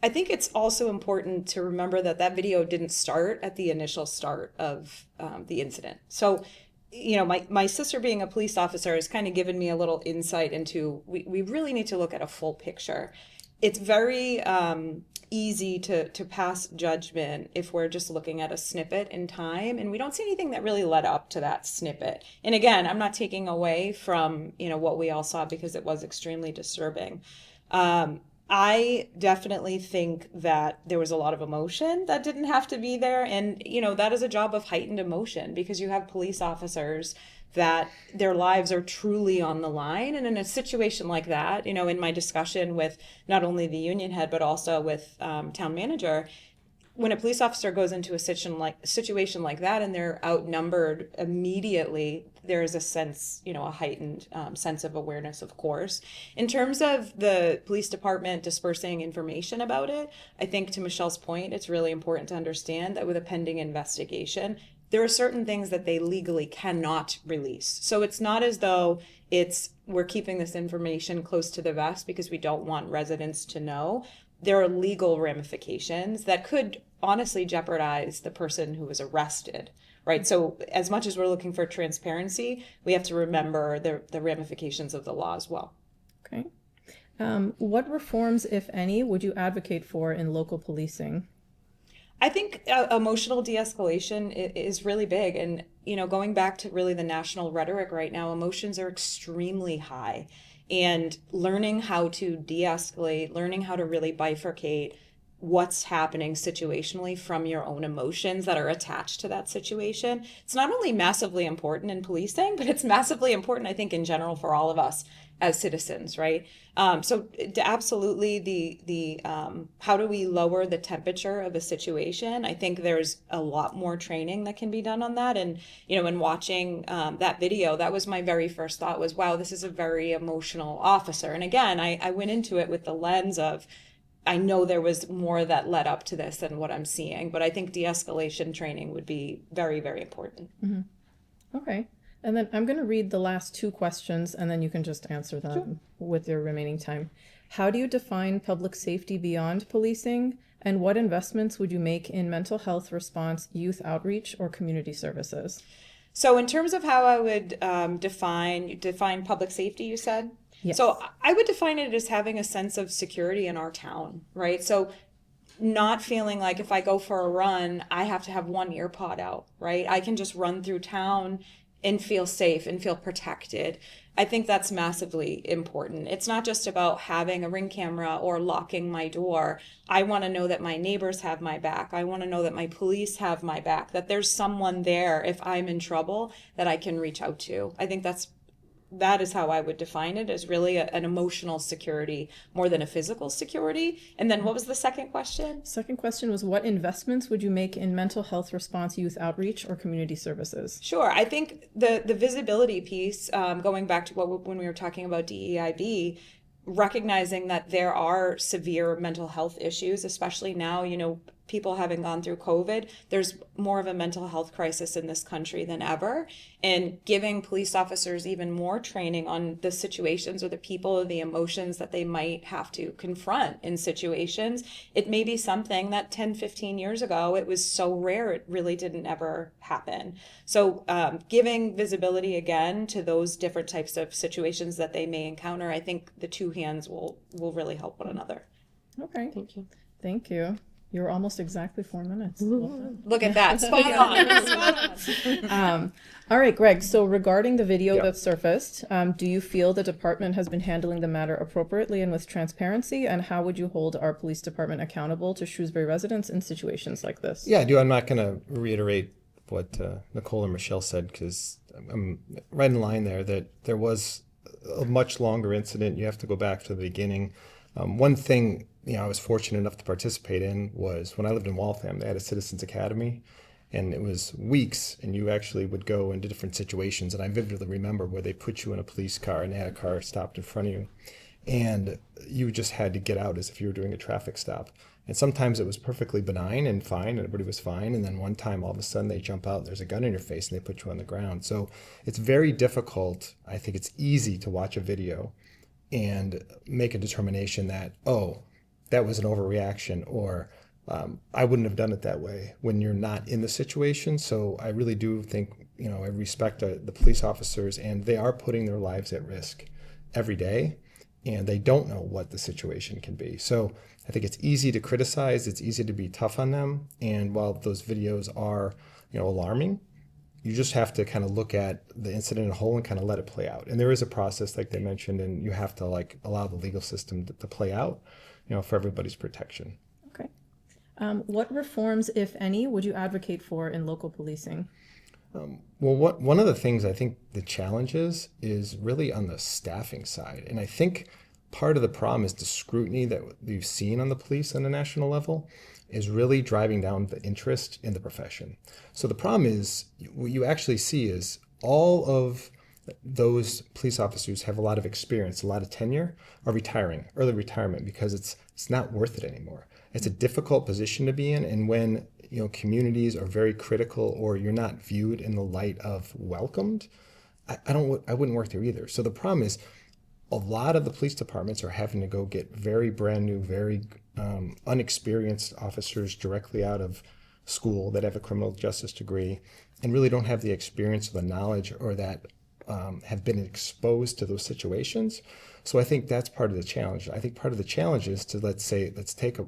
I think it's also important to remember that that video didn't start at the initial start of the incident. So, my sister being a police officer has kind of given me a little insight into we really need to look at a full picture. It's very easy to pass judgment if we're just looking at a snippet in time, and we don't see anything that really led up to that snippet. And again, I'm not taking away from what we all saw, because it was extremely disturbing. I definitely think that there was a lot of emotion that didn't have to be there. And, that is a job of heightened emotion, because you have police officers that their lives are truly on the line. And in a situation like that, in my discussion with not only the union head, but also with town manager, when a police officer goes into a situation like that and they're outnumbered immediately, there is a sense, a heightened sense of awareness, of course. In terms of the police department dispersing information about it, I think, to Michelle's point, it's really important to understand that with a pending investigation, there are certain things that they legally cannot release. So it's not as though we're keeping this information close to the vest because we don't want residents to know. There are legal ramifications that could honestly jeopardize the person who was arrested, right? So as much as we're looking for transparency, we have to remember the ramifications of the law as well. Okay. What reforms, if any, would you advocate for in local policing? I think emotional de-escalation is really big. And, going back to really the national rhetoric right now, emotions are extremely high. And learning how to de-escalate, learning how to really bifurcate what's happening situationally from your own emotions that are attached to that situation. It's not only massively important in policing, but it's massively important, I think, in general for all of us as citizens, right? So absolutely the how do we lower the temperature of a situation? I think there's a lot more training that can be done on that. And, in watching that video, that was my very first thought was, wow, this is a very emotional officer. And again, I went into it with the lens of, I know there was more that led up to this than what I'm seeing, but I think de-escalation training would be very, very important. Mm-hmm. Okay. And then I'm going to read the last two questions, and then you can just answer them with your remaining time. How do you define public safety beyond policing? And what investments would you make in mental health response, youth outreach, or community services? So in terms of how I would define public safety, you said? Yes. So I would define it as having a sense of security in our town, right? So not feeling like if I go for a run, I have to have one ear pod out, right? I can just run through town and feel safe and feel protected. I think that's massively important. It's not just about having a Ring camera or locking my door. I want to know that my neighbors have my back. I want to know that my police have my back, that there's someone there if I'm in trouble that I can reach out to. I think that is how I would define it, as really an emotional security more than a physical security. And then what was the second question? Second question was, what investments would you make in mental health response, youth outreach, or community services? Sure. I think the visibility piece, going back to when we were talking about DEIB, recognizing that there are severe mental health issues, especially now, people having gone through COVID, there's more of a mental health crisis in this country than ever. And giving police officers even more training on the situations or the people or the emotions that they might have to confront in situations. It may be something that 10, 15 years ago, it was so rare, it really didn't ever happen. So giving visibility again to those different types of situations that they may encounter, I think the two hands will really help one another. Okay. Thank you. Thank you. You're almost exactly 4 minutes. Look at that. Spot on. Spot on. All right, Greg. So regarding the video that surfaced, do you feel the department has been handling the matter appropriately and with transparency? And how would you hold our police department accountable to Shrewsbury residents in situations like this? Yeah, I do. I'm not going to reiterate what Nicole and Michelle said, because I'm right in line there that there was a much longer incident. You have to go back to the beginning. One thing I was fortunate enough to participate in was when I lived in Waltham, they had a Citizens Academy, and it was weeks, and you actually would go into different situations. And I vividly remember where they put you in a police car and they had a car stopped in front of you. and you just had to get out as if you were doing a traffic stop. And sometimes it was perfectly benign and fine, and everybody was fine. And then one time, all of a sudden, they jump out, and there's a gun in your face, and they put you on the ground. So it's very difficult. I think it's easy to watch a video and make a determination that, oh, that was an overreaction, or I wouldn't have done it that way when you're not in the situation. So I really do think, I respect the police officers, and they are putting their lives at risk every day, and they don't know what the situation can be. So I think it's easy to criticize, it's easy to be tough on them, and while those videos are, alarming, you just have to kind of look at the incident as a whole and kind of let it play out. And there is a process, like they mentioned, and you have to allow the legal system to play out, for everybody's protection. Okay. What reforms, if any, would you advocate for in local policing? Well, one of the things I think the challenge is really on the staffing side. And I think part of the problem is the scrutiny that we've seen on the police on a national level is really driving down the interest in the profession. So the problem is, what you actually see is all of those police officers have a lot of experience, a lot of tenure, are retiring, early retirement, because it's not worth it anymore. It's a difficult position to be in, and when communities are very critical, or you're not viewed in the light of welcomed, I wouldn't work there either. So the problem is, a lot of the police departments are having to go get very brand new, very unexperienced officers directly out of school that have a criminal justice degree and really don't have the experience or the knowledge, or that have been exposed to those situations. So I think that's part of the challenge. I think part of the challenge is to let's take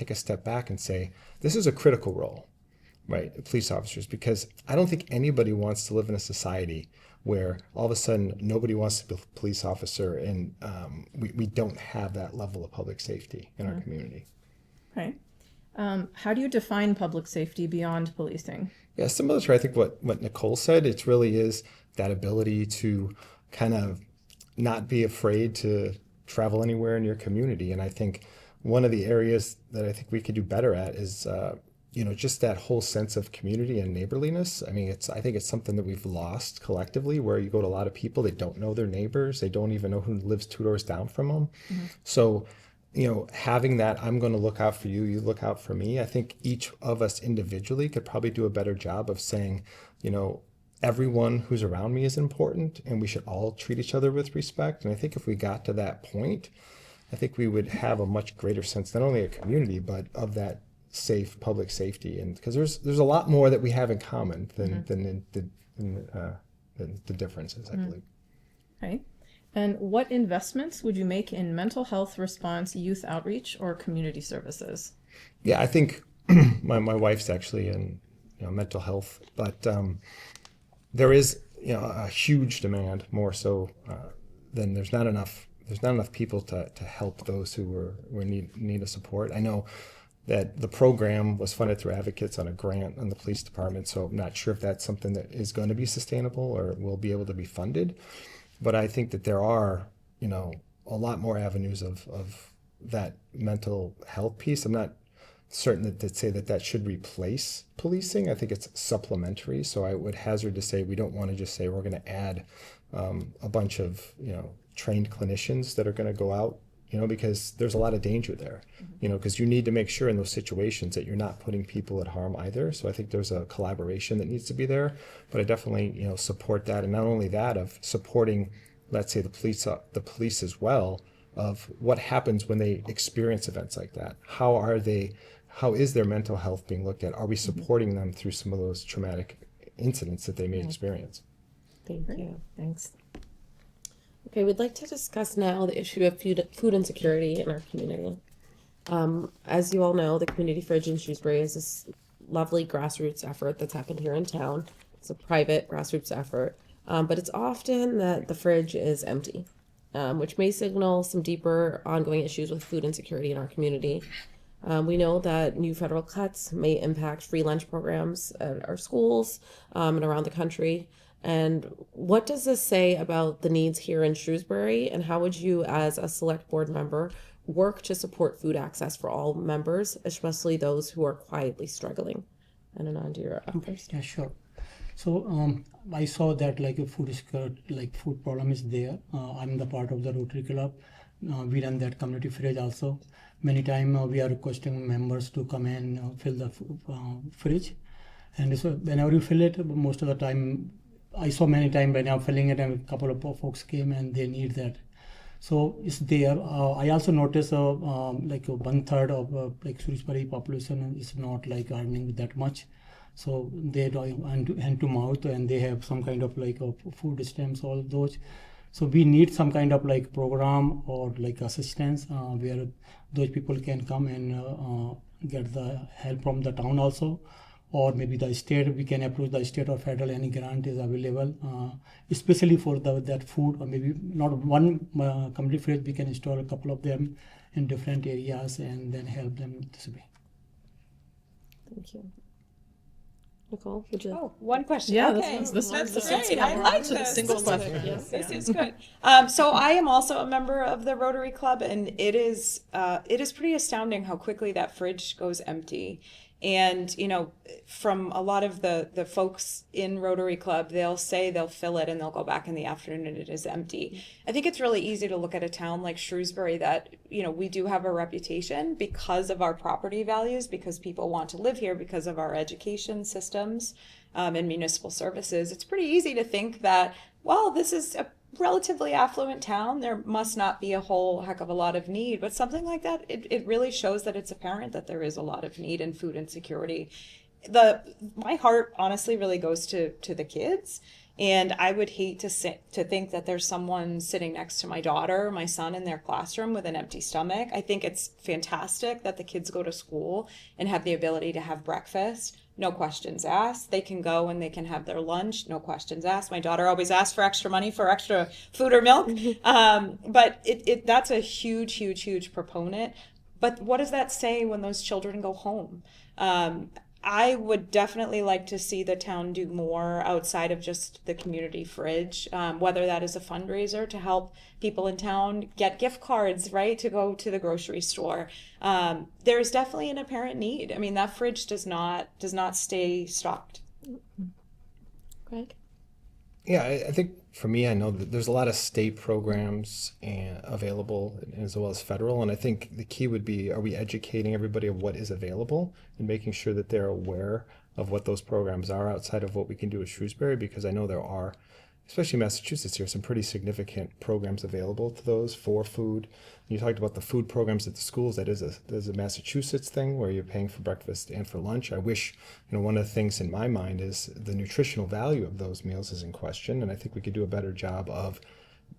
a step back and say, this is a critical role, right? Police officers, because I don't think anybody wants to live in a society where all of a sudden nobody wants to be a police officer, and we don't have that level of public safety in our community. Okay. How do you define public safety beyond policing? Yeah, similar to I think what Nicole said, it really is that ability to kind of not be afraid to travel anywhere in your community. And I think one of the areas that I think we could do better at is just that whole sense of community and neighborliness. I mean, I think it's something that we've lost collectively, where you go to a lot of people, they don't know their neighbors, they don't even know who lives 2 doors down from them. Mm-hmm. So, having that, I'm going to look out for you, you look out for me. I think each of us individually could probably do a better job of saying, everyone who's around me is important, and we should all treat each other with respect. And I think if we got to that point, I think we would have a much greater sense, not only a community, but of that safe public safety. And because there's a lot more that we have in common than the differences, I believe. Okay. And what investments would you make in mental health response, youth outreach, or community services? Yeah, I think my wife's actually in mental health, but there is a huge demand, more so than there's not enough people to help those who need of support. I know that the program was funded through advocates on a grant on the police department, so I'm not sure if that's something that is going to be sustainable or will be able to be funded. But I think that there are, a lot more avenues of that mental health piece. I'm not certain that say that should replace policing. I think it's supplementary. So I would hazard to say we don't want to just say we're going to add a bunch of, trained clinicians that are going to go out, because there's a lot of danger there, because you need to make sure in those situations that you're not putting people at harm either. So I think there's a collaboration that needs to be there, but I definitely, support that. And not only that, of supporting, let's say, the police as well, of what happens when they experience events like that. How is their mental health being looked at? Are we supporting them through some of those traumatic incidents that they may experience? Thank you. Thanks. Okay, we'd like to discuss now the issue of food insecurity in our community. As you all know, the Community Fridge in Shrewsbury is this lovely grassroots effort that's happened here in town. It's a private grassroots effort, but it's often that the fridge is empty, which may signal some deeper ongoing issues with food insecurity in our community. We know that new federal cuts may impact free lunch programs at our schools and around the country. And what does this say about the needs here in Shrewsbury, and how would you, as a select board member, work to support food access for all members, especially those who are quietly struggling? And Anand, you're up first. Yeah, sure. So I saw that a food problem is there. I'm the part of the Rotary Club, we run that community fridge also. Many times we are requesting members to come and fill the fridge. And so whenever you fill it, most of the time, I saw many times when I'm filling it and a couple of folks came and they need that. So it's there. I also noticed like 1/3 of like Shrewsbury population is not like earning that much. So they do hand to mouth and they have some kind of like food stamps, all those. So we need some kind of like program or like assistance where those people can come and get the help from the town also, or maybe the state. We can approach the state or federal, any grant is available, especially for that food, or maybe not one community fridge. We can install a couple of them in different areas and then help them this way. Thank you. Nicole, would you? Oh, one question. Yeah, Okay. this That's one's great. I like this. single This is- question. Yes. This is good. So I am also a member of the Rotary Club, and it is pretty astounding how quickly that fridge goes empty. And from a lot of the folks in Rotary Club, they'll say they'll fill it and they'll go back in the afternoon and it is empty. I think it's really easy to look at a town like Shrewsbury that we do have a reputation because of our property values, because people want to live here, because of our education systems and municipal services. It's pretty easy to think that, well, this is a relatively affluent town, there must not be a whole heck of a lot of need, but something like that, it really shows that it's apparent that there is a lot of need in food insecurity. My heart honestly really goes to the kids, and I would hate to think that there's someone sitting next to my daughter, my son in their classroom with an empty stomach. I think it's fantastic that the kids go to school and have the ability to have breakfast. No questions asked. They can go and they can have their lunch. No questions asked. My daughter always asks for extra money for extra food or milk. But that's a huge proponent. But what does that say when those children go home? I would definitely like to see the town do more outside of just the community fridge, whether that is a fundraiser to help people in town get gift cards, right, to go to the grocery store. There's definitely an apparent need. I mean, that fridge does not stay stocked. Greg? Yeah, I think for me, I know that there's a lot of state programs available as well as federal, and I think the key would be, are we educating everybody of what is available and making sure that they're aware of what those programs are outside of what we can do at Shrewsbury, because I know there are, especially in Massachusetts, here, some pretty significant programs available to those for food. You talked about the food programs at the schools. That is a Massachusetts thing where you're paying for breakfast and for lunch. I wish, one of the things in my mind is the nutritional value of those meals is in question, and I think we could do a better job of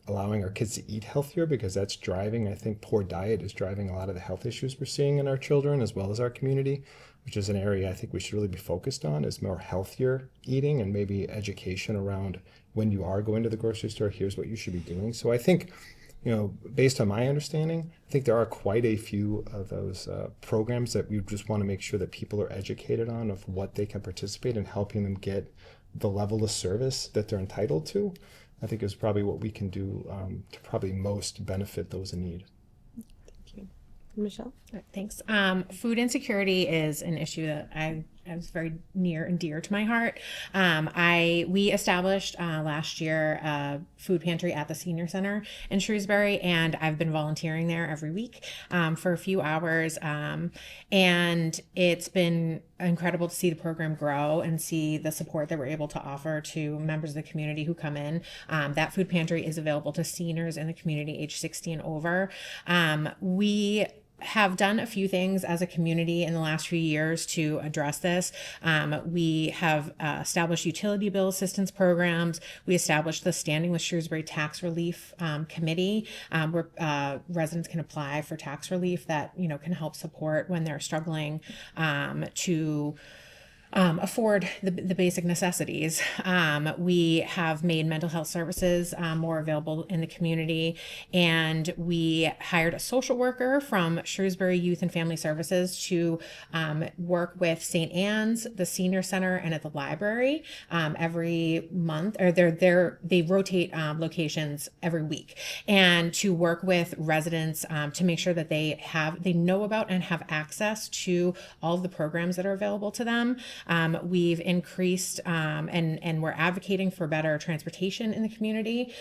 allowing our kids to eat healthier, because that's driving, I think poor diet is driving a lot of the health issues we're seeing in our children as well as our community, which is an area I think we should really be focused on, is more healthier eating and maybe education around when you are going to the grocery store, here's what you should be doing. So I think, based on my understanding, I think there are quite a few of those programs that we just want to make sure that people are educated on of what they can participate in, helping them get the level of service that they're entitled to. I think is probably what we can do to probably most benefit those in need. Thank you. Michelle? Thanks. Food insecurity is an issue that is very near and dear to my heart. We established last year a food pantry at the senior center in Shrewsbury, and I've been volunteering there every week for a few hours. And it's been incredible to see the program grow and see the support that we're able to offer to members of the community who come in. That food pantry is available to seniors in the community age 60 and over. We have done a few things as a community in the last few years to address this. We have established utility bill assistance programs. We established the Standing with Shrewsbury Tax Relief Committee, where residents can apply for tax relief that can help support when they're struggling to afford the basic necessities. We have made mental health services more available in the community, and we hired a social worker from Shrewsbury Youth and Family Services to work with St. Anne's, the Senior Center, and at the library every month, or they rotate locations every week, and to work with residents to make sure that they know about and have access to all of the programs that are available to them. We've increased and we're advocating for better transportation in the community,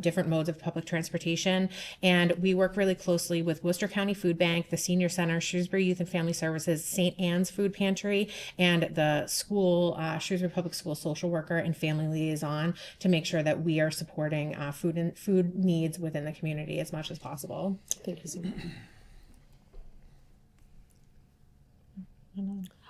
different modes of public transportation. And we work really closely with Worcester County Food Bank, the Senior Center, Shrewsbury Youth and Family Services, St. Anne's Food Pantry, and the school, Shrewsbury Public School social worker and family liaison to make sure that we are supporting food needs within the community as much as possible. Thank you so much.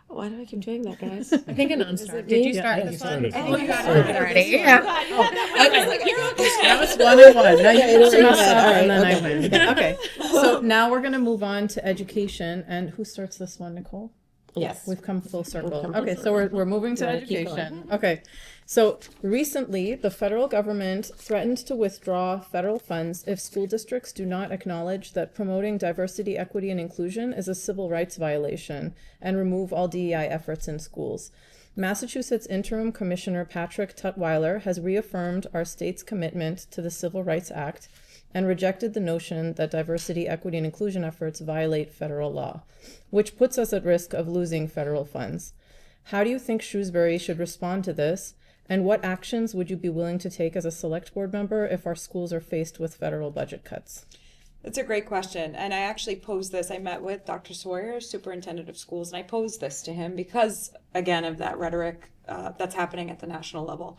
Why do I keep doing that, guys? I think Anon started. me? Did you Yeah, start you this started. one? Oh, you got it already. Yeah. That was 1-1. Now you Okay, just go mess ahead. up All and then right, I okay. win. Okay. So now we're going to move on to education. And who starts this one, Nicole? Yes. We've come full circle. We've come full Okay, so circle. we're moving to You wanna keep education. Okay. So recently, the federal government threatened to withdraw federal funds if school districts do not acknowledge that promoting diversity, equity, and inclusion is a civil rights violation and remove all DEI efforts in schools. Massachusetts Interim Commissioner Patrick Tutwiler has reaffirmed our state's commitment to the Civil Rights Act and rejected the notion that diversity, equity, and inclusion efforts violate federal law, which puts us at risk of losing federal funds. How do you think Shrewsbury should respond to this, and what actions would you be willing to take as a select board member if our schools are faced with federal budget cuts? That's a great question. And I actually posed this. I met with Dr. Sawyer, superintendent of schools, and I posed this to him because, again, of that rhetoric that's happening at the national level.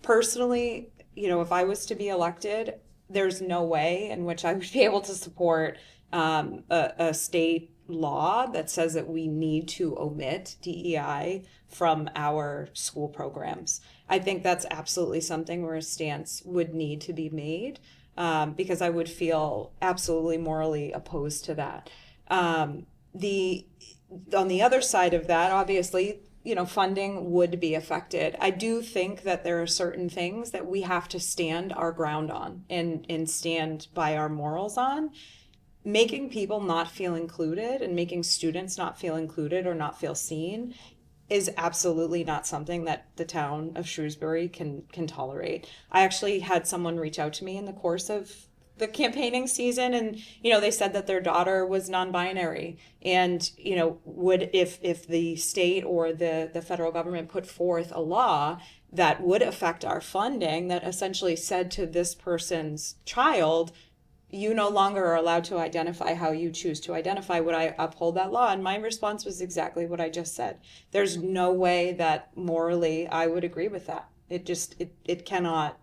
Personally, if I was to be elected, there's no way in which I would be able to support a state law that says that we need to omit DEI from our school programs. I think that's absolutely something where a stance would need to be made. Because I would feel absolutely morally opposed to that. On the other side of that, obviously, funding would be affected. I do think that there are certain things that we have to stand our ground on and stand by our morals on. Making people not feel included and making students not feel included or not feel seen is absolutely not something that the town of Shrewsbury can tolerate. I actually had someone reach out to me in the course of the campaigning season, and they said that their daughter was non-binary, and would if the state or the federal government put forth a law that would affect our funding that essentially said to this person's child, you no longer are allowed to identify how you choose to identify, would I uphold that law? And my response was exactly what I just said. There's no way that morally I would agree with that. It cannot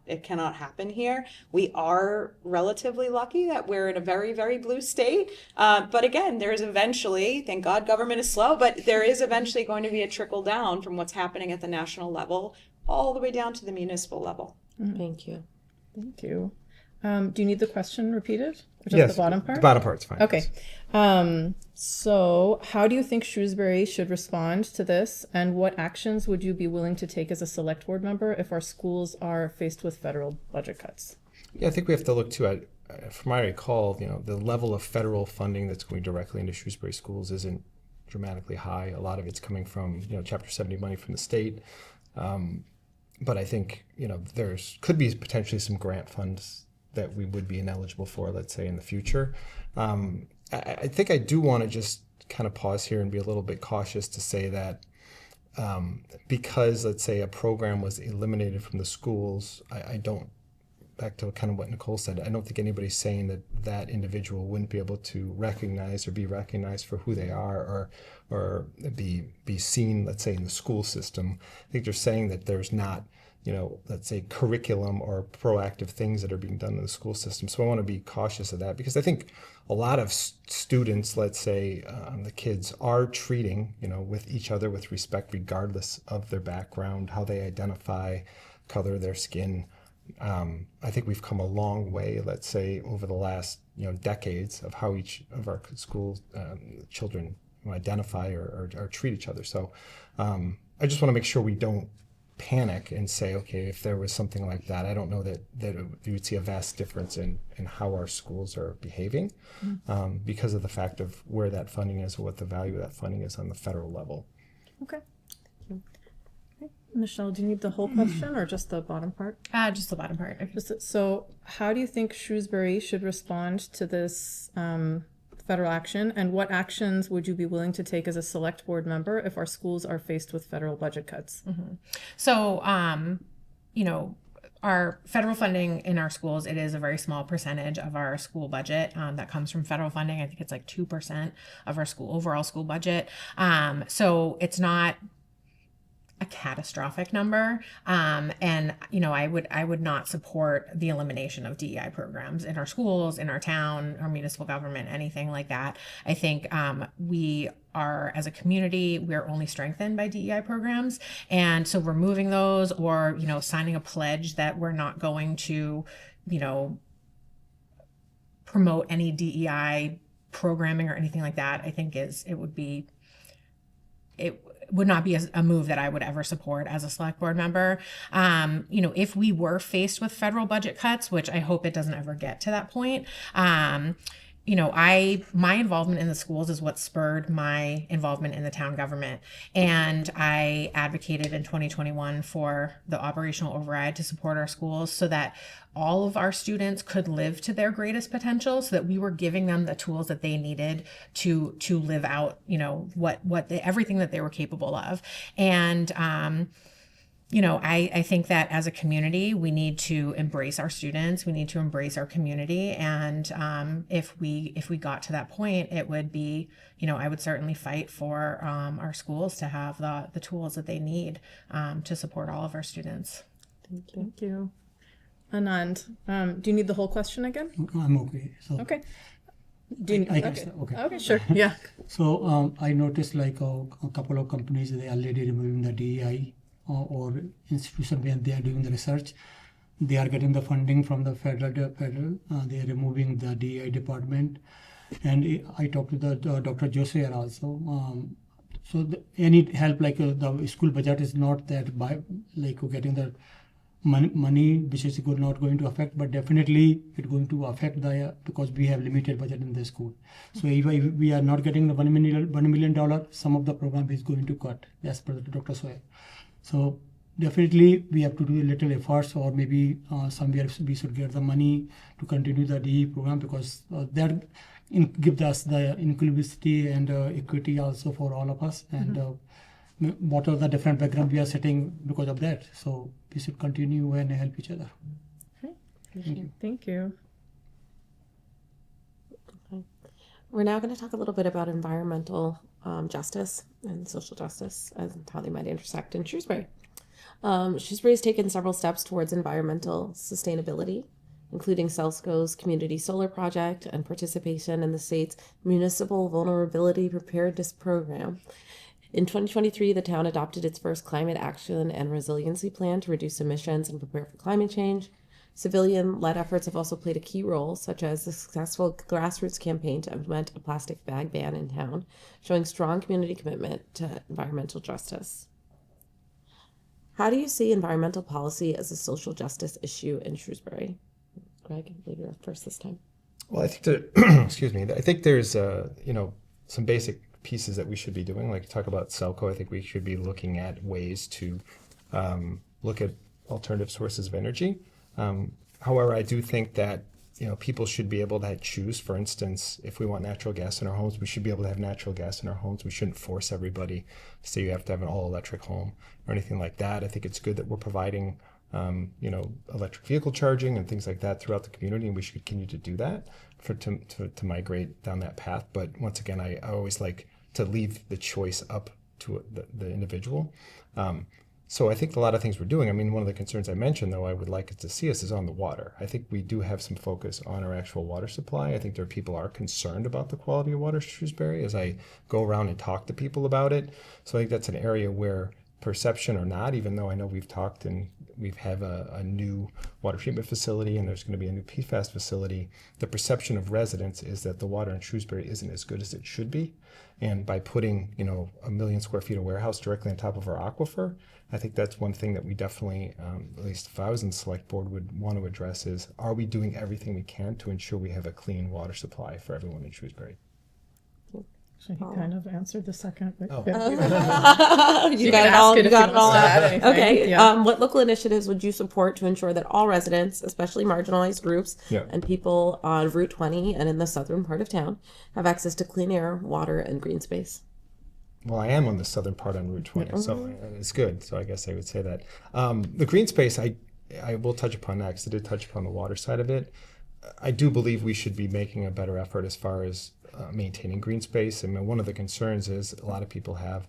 happen here. We are relatively lucky that we're in a very, very blue state. But again, there's eventually, thank God government is slow, but there is eventually going to be a trickle down from what's happening at the national level all the way down to the municipal level. Thank you. Thank you. Do you need the question repeated? Or just Yes, the bottom part? The bottom part's fine. Okay. So how do you think Shrewsbury should respond to this, and what actions would you be willing to take as a select board member if our schools are faced with federal budget cuts? Yeah, I think we have to look too at, from what I recall, the level of federal funding that's going directly into Shrewsbury schools isn't dramatically high. A lot of it's coming from, Chapter 70 money from the state. But I think, there's could be potentially some grant funds that we would be ineligible for, let's say, in the future. I think I do want to just kind of pause here and be a little bit cautious to say that because, let's say, a program was eliminated from the schools, I don't, back to kind of what Nicole said, I don't think anybody's saying that that individual wouldn't be able to recognize or be recognized for who they are or be seen, let's say, in the school system. I think they're saying that there's not, let's say, curriculum or proactive things that are being done in the school system. So I want to be cautious of that because I think a lot of students, let's say, the kids are treating, with each other with respect, regardless of their background, how they identify, color of their skin. I think we've come a long way, let's say, over the last, decades of how each of our school children identify or treat each other. So I just want to make sure we don't panic and say, okay, if there was something like that, I don't know that you would see a vast difference in how our schools are behaving because of the fact of where that funding is or what the value of that funding is on the federal level. Okay. Michelle, do you need the whole question or just the bottom part? Just the bottom part. So how do you think Shrewsbury should respond to this federal action, and what actions would you be willing to take as a select board member if our schools are faced with federal budget cuts? So, you know, our federal funding in our schools, it is a very small percentage of our school budget that comes from federal funding. I think it's like 2% of our overall school budget. So it's not a catastrophic number. And, you know, I would not support the elimination of DEI programs in our schools, in our town, our municipal government, anything like that. I think we are, as a community, we're only strengthened by DEI programs. And so removing those, or, you know, signing a pledge that we're not going to, you know, promote any DEI programming or anything like that, I think it would not be a move that I would ever support as a select board member. You know, if we were faced with federal budget cuts, which I hope it doesn't ever get to that point, you know, my involvement in the schools is what spurred my involvement in the town government. And I advocated in 2021 for the operational override to support our schools so that all of our students could live to their greatest potential, so that we were giving them the tools that they needed to live out, you know, everything that they were capable of. And, you know, I think that as a community, we need to embrace our students. We need to embrace our community. And if we got to that point, it would be, you know, I would certainly fight for our schools to have the tools that they need to support all of our students. Thank you. Anand, do you need the whole question again? I'm okay. So Okay. Do you, I can okay. start, okay. Okay, sure. Yeah. So I noticed like a couple of companies, they are already removing the DEI or institution where they are doing the research. They are getting the funding from the federal. They are removing the DEI department. And I talked to the Dr. Jose also. So any help, like the school budget is not that by like getting the money which is not going to affect, but definitely it's going to affect because we have limited budget in the school. So if we are not getting the $1 million, some of the program is going to cut as per Dr. Soyer. So definitely we have to do a little efforts, or maybe somewhere we should get the money to continue the DE program, because that gives us the inclusivity and equity also for all of us. And what are the different background we are sitting because of that. So we should continue and help each other. Thank you. Okay. We're now going to talk a little bit about environmental justice and social justice and how they might intersect in Shrewsbury. Shrewsbury has taken several steps towards environmental sustainability, including Celsco's community solar project and participation in the state's municipal vulnerability preparedness program. In 2023, the town adopted its first climate action and resiliency plan to reduce emissions and prepare for climate change. Civilian-led efforts have also played a key role, such as the successful grassroots campaign to implement a plastic bag ban in town, showing strong community commitment to environmental justice. How do you see environmental policy as a social justice issue in Shrewsbury? Greg, maybe you're up first this time. Well, I think excuse me. I think there's you know, some basic pieces that we should be doing. Like talk about Celco, I think we should be looking at ways to look at alternative sources of energy. However, I do think that, you know, people should be able to choose. For instance, if we want natural gas in our homes, we should be able to have natural gas in our homes. We shouldn't force everybody to say you have to have an all-electric home or anything like that. I think it's good that we're providing you know, electric vehicle charging and things like that throughout the community, and we should continue to do that to migrate down that path. But once again, I always like to leave the choice up to the individual. So I think a lot of things we're doing. I mean, one of the concerns I mentioned, though, I would like to see us is on the water. I think we do have some focus on our actual water supply. I think there are people are concerned about the quality of water in Shrewsbury as I go around and talk to people about it. So I think that's an area where, perception or not, even though I know we've talked and we have a new water treatment facility and there's going to be a new PFAS facility, the perception of residents is that the water in Shrewsbury isn't as good as it should be. And by putting, you know, 1 million square feet of warehouse directly on top of our aquifer, I think that's one thing that we definitely, at least if I was in the select board, would want to address is, are we doing everything we can to ensure we have a clean water supply for everyone in Shrewsbury? Actually, he kind of answered the second. But Oh. You can got it ask all. it You if got you it all. want to add out. anything. Okay. Yeah. What local initiatives would you support to ensure that all residents, especially marginalized groups Yeah. and people on Route 20 and in the southern part of town, have access to clean air, water, and green space? Well, I am on the southern part on Route 20, so it's good. So I guess I would say that. The green space, I will touch upon that because I did touch upon the water side of it. I do believe we should be making a better effort as far as maintaining green space. I mean, one of the concerns is a lot of people have,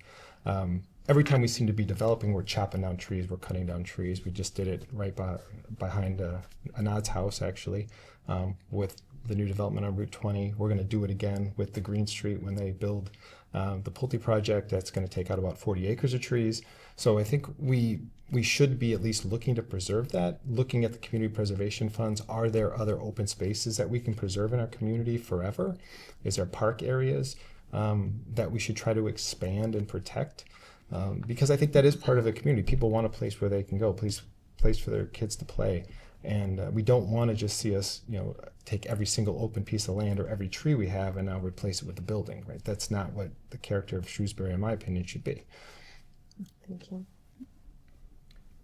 every time we seem to be developing, we're chopping down trees, we're cutting down trees. We just did it right behind Anad's house, actually, with the new development on Route 20. We're going to do it again with the Green Street when they build the Pulte project. That's going to take out about 40 acres of trees. So I think we should be at least looking to preserve that, looking at the community preservation funds. Are there other open spaces that we can preserve in our community forever? Is there park areas that we should try to expand and protect? Because I think that is part of the community. People want a place where they can go, place for their kids to play. And we don't want to just see us, take every single open piece of land or every tree we have and now replace it with a building, right? That's not what the character of Shrewsbury, in my opinion, should be. Thank you.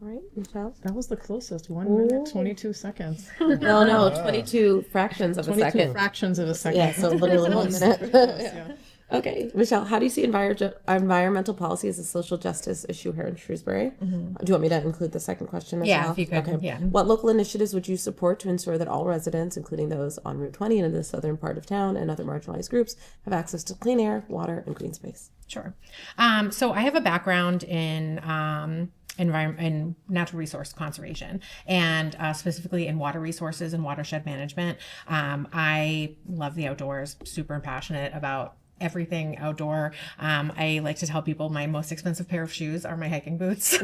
All right, Michelle. That was the closest. 1 minute, 22 seconds. No, 22 fractions of a 22 second. fractions of a second. Yeah, so literally 1 minute. Yeah. Okay, Michelle, how do you see environmental policy as a social justice issue here in Shrewsbury? Do you want me to include the second question as Yeah, well? if you could, Okay. yeah. What local initiatives would you support to ensure that all residents, including those on Route 20 and in the southern part of town and other marginalized groups, have access to clean air, water, and green space? Sure. So I have a background in in natural resource conservation and specifically in water resources and watershed management. I love the outdoors, super and passionate about everything outdoor. I like to tell people my most expensive pair of shoes are my hiking boots.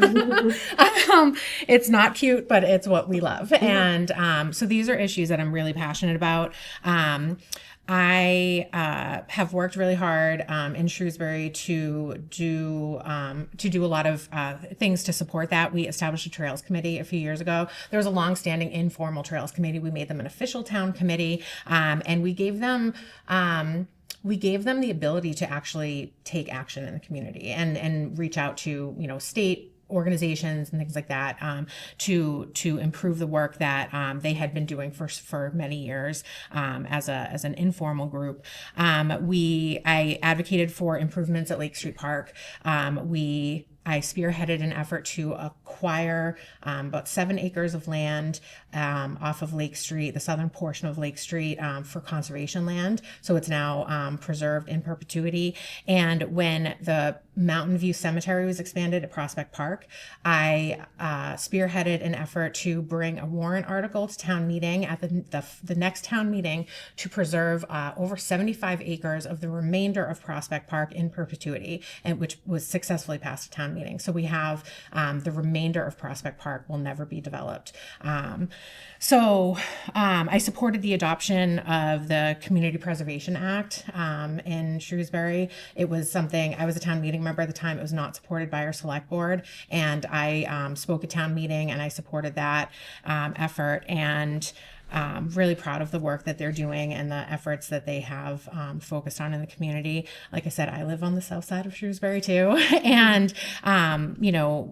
It's not cute, but it's what we love. And so these are issues that I'm really passionate about. I have worked really hard in Shrewsbury to do a lot of things to support that. We established a trails committee a few years ago. There was a long-standing informal trails committee. We made them an official town committee, and we gave them the ability to actually take action in the community and reach out to state organizations and things like that to improve the work that they had been doing for many years as an informal group. I advocated for improvements at Lake Street Park. I spearheaded an effort to acquire about 7 acres of land off of Lake Street, the southern portion of Lake Street, for conservation land. So it's now preserved in perpetuity. And when the Mountain View Cemetery was expanded at Prospect Park, I spearheaded an effort to bring a warrant article to town meeting at the next town meeting to preserve over 75 acres of the remainder of Prospect Park in perpetuity, and which was successfully passed at town meeting. So we have the remainder of Prospect Park will never be developed. So I supported the adoption of the Community Preservation Act in Shrewsbury. It was something, I was a town meeting member at the time. It was not supported by our select board. And I spoke at town meeting and I supported that effort. And really proud of the work that they're doing and the efforts that they have focused on in the community. Like I said, I live on the south side of Shrewsbury too. And,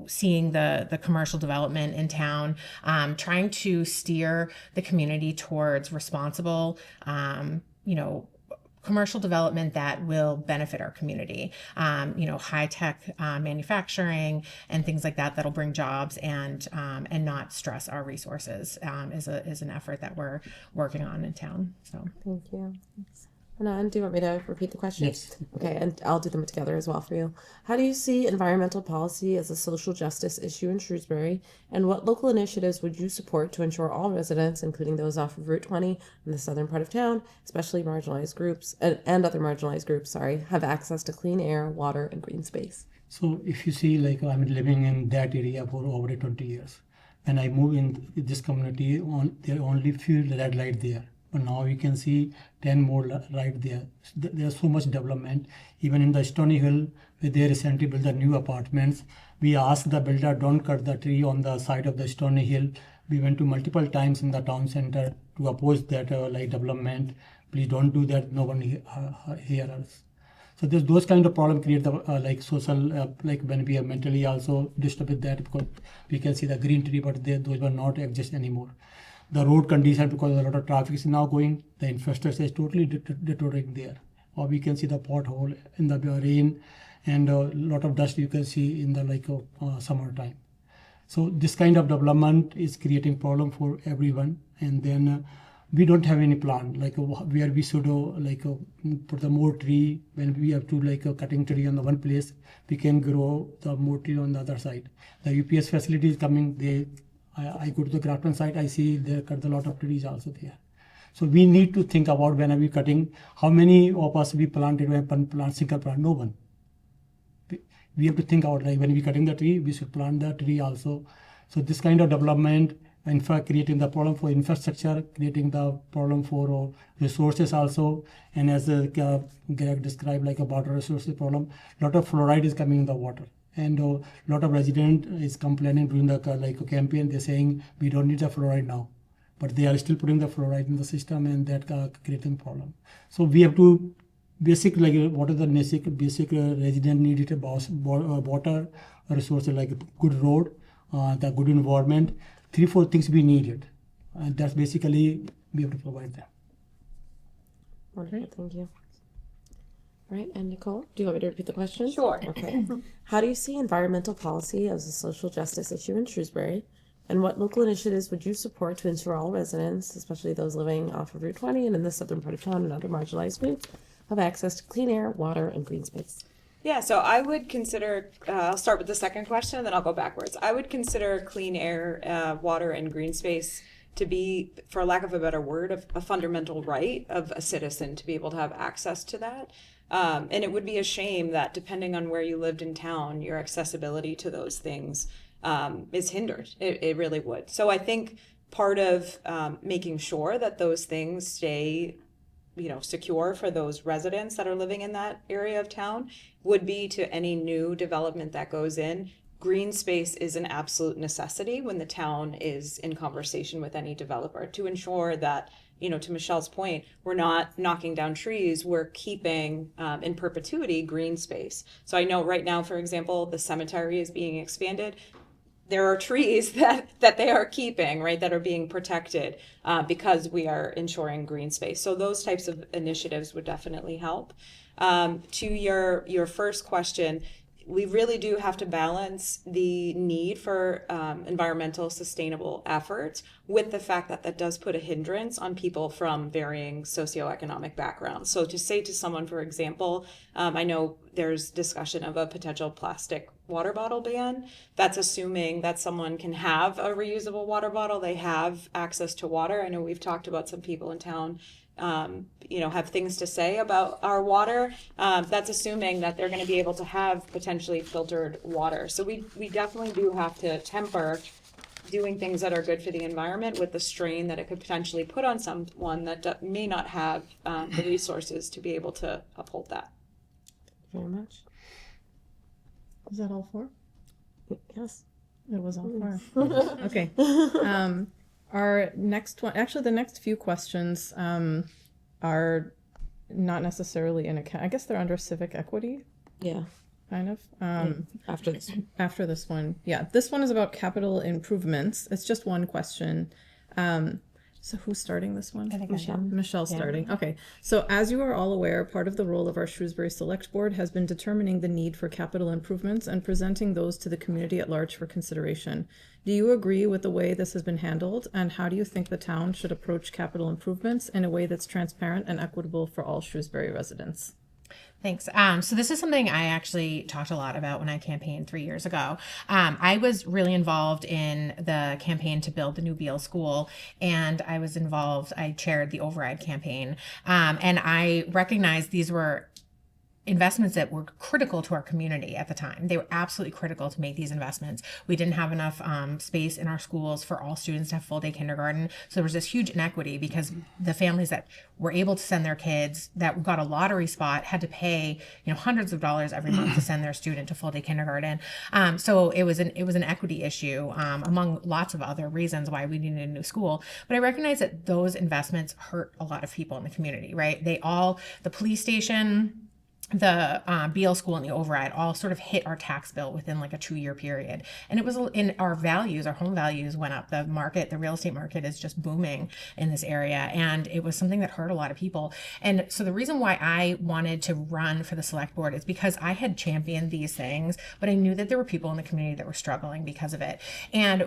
seeing the commercial development in town, trying to steer the community towards responsible, commercial development that will benefit our community, high-tech manufacturing and things like that that'll bring jobs and not stress our resources is an effort that we're working on in town. So Thank you. And do you want me to repeat the question? Yes. Okay, and I'll do them together as well for you. How do you see environmental policy as a social justice issue in Shrewsbury? And what local initiatives would you support to ensure all residents, including those off of Route 20 in the southern part of town, especially marginalized groups and other marginalized groups, have access to clean air, water, and green space? So if you see, I'm living in that area for over 20 years. When I moved in this community, there are only few red light there. But now you can see 10 more right there. There's so much development. Even in the Stony Hill, where they recently built the new apartments, we asked the builder, don't cut the tree on the side of the Stony Hill. We went to multiple times in the town center to oppose that development. Please don't do that. No one hear us. So there's those kind of problem create the like social like when we are mentally also disturbed with that, because we can see the green tree, but those were not exist anymore. The road condition, because a lot of traffic is now going, the infrastructure is totally deteriorating there. Or we can see the pothole in the rain, and a lot of dust you can see in the like summertime. So this kind of development is creating problem for everyone, and then we don't have any plan like where we should put the more tree. When we have to like cutting tree on the one place, we can grow the more tree on the other side. The UPS facility is coming. I go to the Grafton site, I see they cut a lot of trees also there. So we need to think about when are we cutting, how many of us we planted when plant single plant? No one. We have to think about like when we cutting the tree, we should plant the tree also. So this kind of development, in fact, creating the problem for infrastructure, creating the problem for resources also. And as Greg described, like a water resources problem, lot of fluoride is coming in the water. And a lot of resident is complaining during the campaign. They're saying we don't need the fluoride now, but they are still putting the fluoride in the system, and that creating problem. So we have to basic like what are the basic resident needed about water resources, like good road, the good environment, 3-4 things we needed, and that's basically we have to provide them. Wonderful, thank you. All right, and Nicole, do you want me to repeat the question? Sure. Okay. How do you see environmental policy as a social justice issue in Shrewsbury? And what local initiatives would you support to ensure all residents, especially those living off of Route 20 and in the southern part of town and other marginalized groups, have access to clean air, water, and green space? Yeah, so I would consider, I'll start with the second question and then I'll go backwards. I would consider clean air, water, and green space to be, for lack of a better word, a fundamental right of a citizen to be able to have access to that. And it would be a shame that depending on where you lived in town, your accessibility to those things is hindered. It really would. So I think part of making sure that those things stay secure for those residents that are living in that area of town would be to any new development that goes in. Green space is an absolute necessity when the town is in conversation with any developer to ensure that, to Michelle's point, we're not knocking down trees, we're keeping in perpetuity green space. So I know right now, for example, the cemetery is being expanded. There are trees that they are keeping, right, that are being protected because we are ensuring green space. So those types of initiatives would definitely help. To your first question, we really do have to balance the need for environmental sustainable efforts with the fact that that does put a hindrance on people from varying socioeconomic backgrounds. So to say to someone, for example, I know there's discussion of a potential plastic water bottle ban. That's assuming that someone can have a reusable water bottle, they have access to water. I know we've talked about some people in town have things to say about our water. That's assuming that they're going to be able to have potentially filtered water. So we definitely do have to temper doing things that are good for the environment with the strain that it could potentially put on someone that may not have the resources to be able to uphold that. Thank you very much. Is that all four? Yes. It was all four. Okay. Our next one, actually the next few questions are not necessarily I guess they're under civic equity, Yeah. kind of. After this. After this one. Yeah, this one is about capital improvements. It's just one question. So who's starting this one? I think Michelle. Michelle's starting. Okay. So as you are all aware, part of the role of our Shrewsbury Select Board has been determining the need for capital improvements and presenting those to the community at large for consideration. Do you agree with the way this has been handled, and how do you think the town should approach capital improvements in a way that's transparent and equitable for all Shrewsbury residents? Thanks. So this is something I actually talked a lot about when I campaigned 3 years ago. I was really involved in the campaign to build the new Beale School, and I chaired the override campaign. And I recognized these were investments that were critical to our community at the time. They were absolutely critical to make these investments. We didn't have enough space in our schools for all students to have full day kindergarten. So there was this huge inequity because the families that were able to send their kids that got a lottery spot had to pay, hundreds of dollars every month to send their student to full day kindergarten. So it was an equity issue among lots of other reasons why we needed a new school. But I recognize that those investments hurt a lot of people in the community, right? The police station the BL school and the override all sort of hit our tax bill within like a 2-year period. And it was in our values, our home values went up. The market, the real estate market is just booming in this area. And it was something that hurt a lot of people. And so the reason why I wanted to run for the select board is because I had championed these things, but I knew that there were people in the community that were struggling because of it. And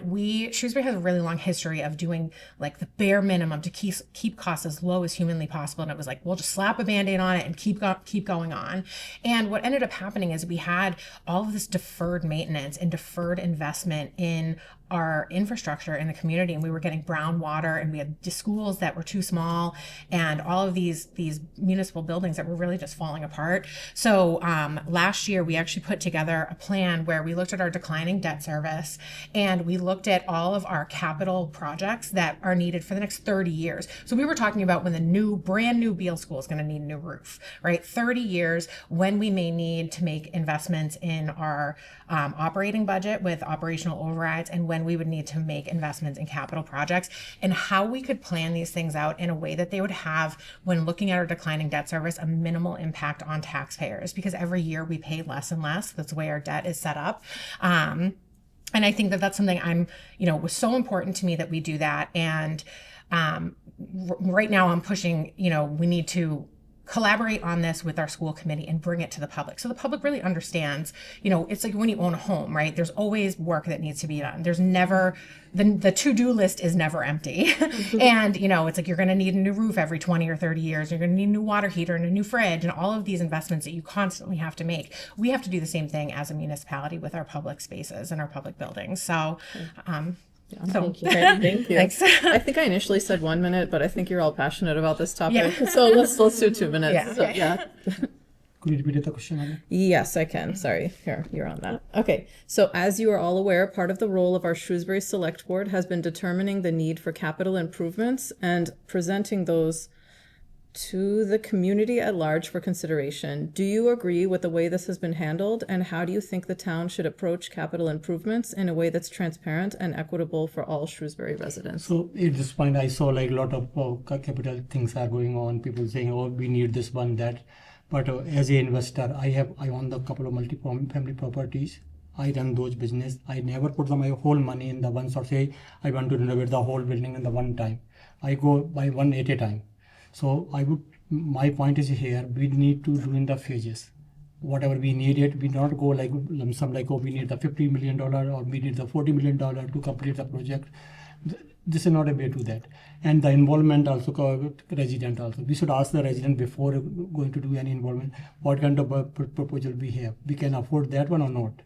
Shrewsbury has a really long history of doing like the bare minimum to keep costs as low as humanly possible. And it was like, we'll just slap a Band-Aid on it and keep going on. And what ended up happening is we had all of this deferred maintenance and deferred investment in our infrastructure in the community, and we were getting brown water, and we had schools that were too small, and all of these municipal buildings that were really just falling apart. So last year we actually put together a plan where we looked at our declining debt service, and we looked at all of our capital projects that are needed for the next 30 years. So we were talking about when the brand new Beal school is going to need a new roof, right? 30 years when we may need to make investments in our operating budget with operational overrides, and when we would need to make investments in capital projects, and how we could plan these things out in a way that they would have, when looking at our declining debt service, a minimal impact on taxpayers, because every year we pay less and less. That's the way our debt is set up. And I think that that's something was so important to me that we do that. And right now I'm pushing, we need to collaborate on this with our school committee and bring it to the public. So the public really understands, it's like when you own a home, right? There's always work that needs to be done. There's never, the to-do list is never empty. And, it's like you're going to need a new roof every 20 or 30 years. You're going to need a new water heater and a new fridge and all of these investments that you constantly have to make. We have to do the same thing as a municipality with our public spaces and our public buildings. So, Thank you. Thank you. Thanks. I think I initially said 1 minute, but I think you're all passionate about this topic. Yeah. So let's do 2 minutes. Yeah. So, yeah. Could you repeat the question again? Yes, I can. Sorry. Here, you're on that. Okay. So as you are all aware, part of the role of our Shrewsbury Select Board has been determining the need for capital improvements and presenting those to the community at large for consideration. Do you agree with the way this has been handled, and how do you think the town should approach capital improvements in a way that's transparent and equitable for all Shrewsbury residents? So at this point, I saw like a lot of capital things are going on. People saying, "Oh, we need this one, that." But as an investor, I own a couple of multi-family properties. I run those business. I never put my whole money in the one or say I want to renovate the whole building in the one time. I go by one at a time. So my point is here, we need to do in the phases. Whatever we needed, we not go like lump sum, like, oh, we need the $50 million or we need the $40 million to complete the project. This is not a way to that. And the involvement also, resident also. We should ask the resident before going to do any involvement, what kind of proposal we have. We can afford that one or not.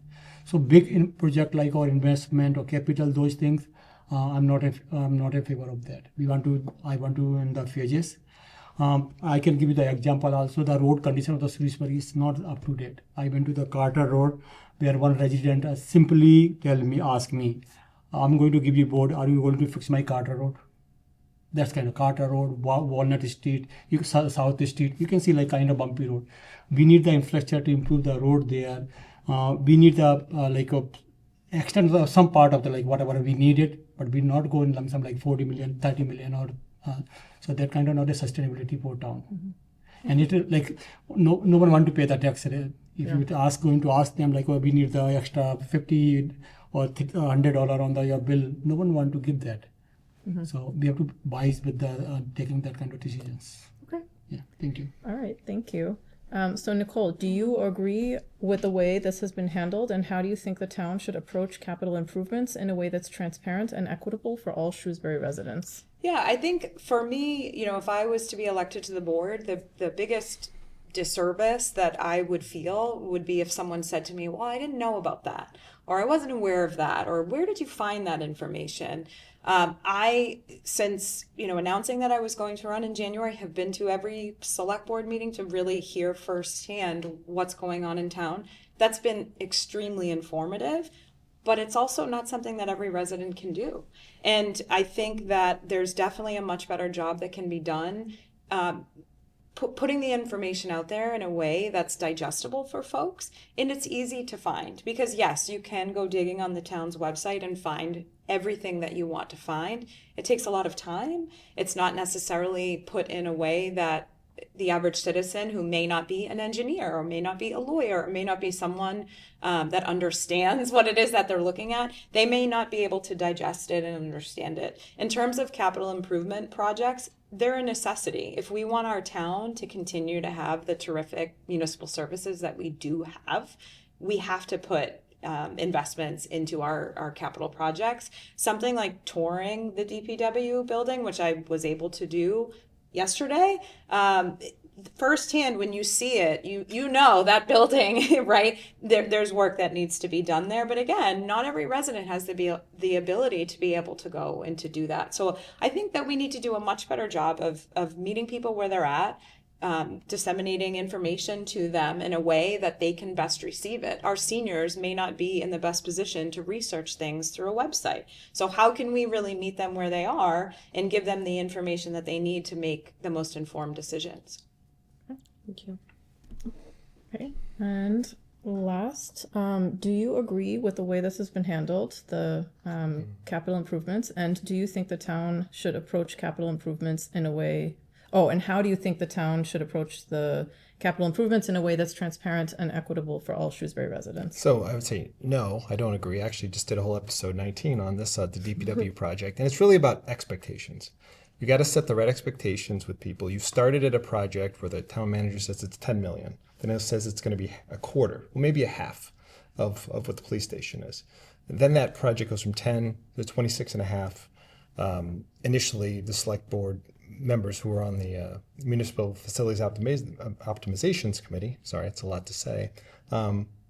So big project like our investment or capital, those things, I'm not a favor of that. I want to in the phases. I can give you the example also. The road condition of the Shrewsbury is not up to date. I went to the Carter Road where one resident simply asked me, I'm going to give you board. Are you going to fix my Carter Road? That's kind of Carter Road, Walnut Street, South Street. You can see like kind of bumpy road. We need the infrastructure to improve the road there. We need the extend some part of the whatever we needed, but we not go in lump sum like 40 million, 30 million or so that kind of not a sustainability for town. Mm-hmm. And it like no one want to pay the tax. If you going to ask them oh, we need the extra $50 or $100 on your bill, no one want to give that. Mm-hmm. So we have to wise with the taking that kind of decisions. Okay. Yeah. Thank you. All right. Thank you. So Nicole, do you agree with the way this has been handled, and how do you think the town should approach capital improvements in a way that's transparent and equitable for all Shrewsbury residents? Yeah, I think for me, if I was to be elected to the board, the biggest disservice that I would feel would be if someone said to me, well, I didn't know about that, or I wasn't aware of that, or where did you find that information? Since announcing that I was going to run in January, have been to every select board meeting to really hear firsthand what's going on in town. That's been extremely informative, but it's also not something that every resident can do. And I think that there's definitely a much better job that can be done putting the information out there in a way that's digestible for folks, and it's easy to find, because yes, you can go digging on the town's website and find everything that you want to find. It takes a lot of time. It's not necessarily put in a way that the average citizen who may not be an engineer or may not be a lawyer or may not be someone that understands what it is that they're looking at, they may not be able to digest it and understand it. In terms of capital improvement projects, they're a necessity. If we want our town to continue to have the terrific municipal services that we do have, we have to put investments into our capital projects. Something like touring the DPW building, which I was able to do yesterday, firsthand, when you see it, you know that building, right? There's work that needs to be done there. But again, not every resident has the ability to be able to go and to do that. So I think that we need to do a much better job of meeting people where they're at, disseminating information to them in a way that they can best receive it. Our seniors may not be in the best position to research things through a website. So how can we really meet them where they are and give them the information that they need to make the most informed decisions? Thank you. Okay. And last, do you agree with the way this has been handled, the capital improvements? And do you think the town should approach capital improvements in a way... Oh, and how do you think the town should approach the capital improvements in a way that's transparent and equitable for all Shrewsbury residents? So I would say, no, I don't agree. I actually just did a whole episode 19 on this, the DPW project. And it's really about expectations. You got to set the right expectations with people. You started at a project where the town manager says it's 10 million. Then it says it's going to be a quarter, well, maybe a half of what the police station is. And then that project goes from 10 to 26 and a half. Initially, the select board members who were on the Municipal Facilities Optimizations Committee, sorry, it's a lot to say,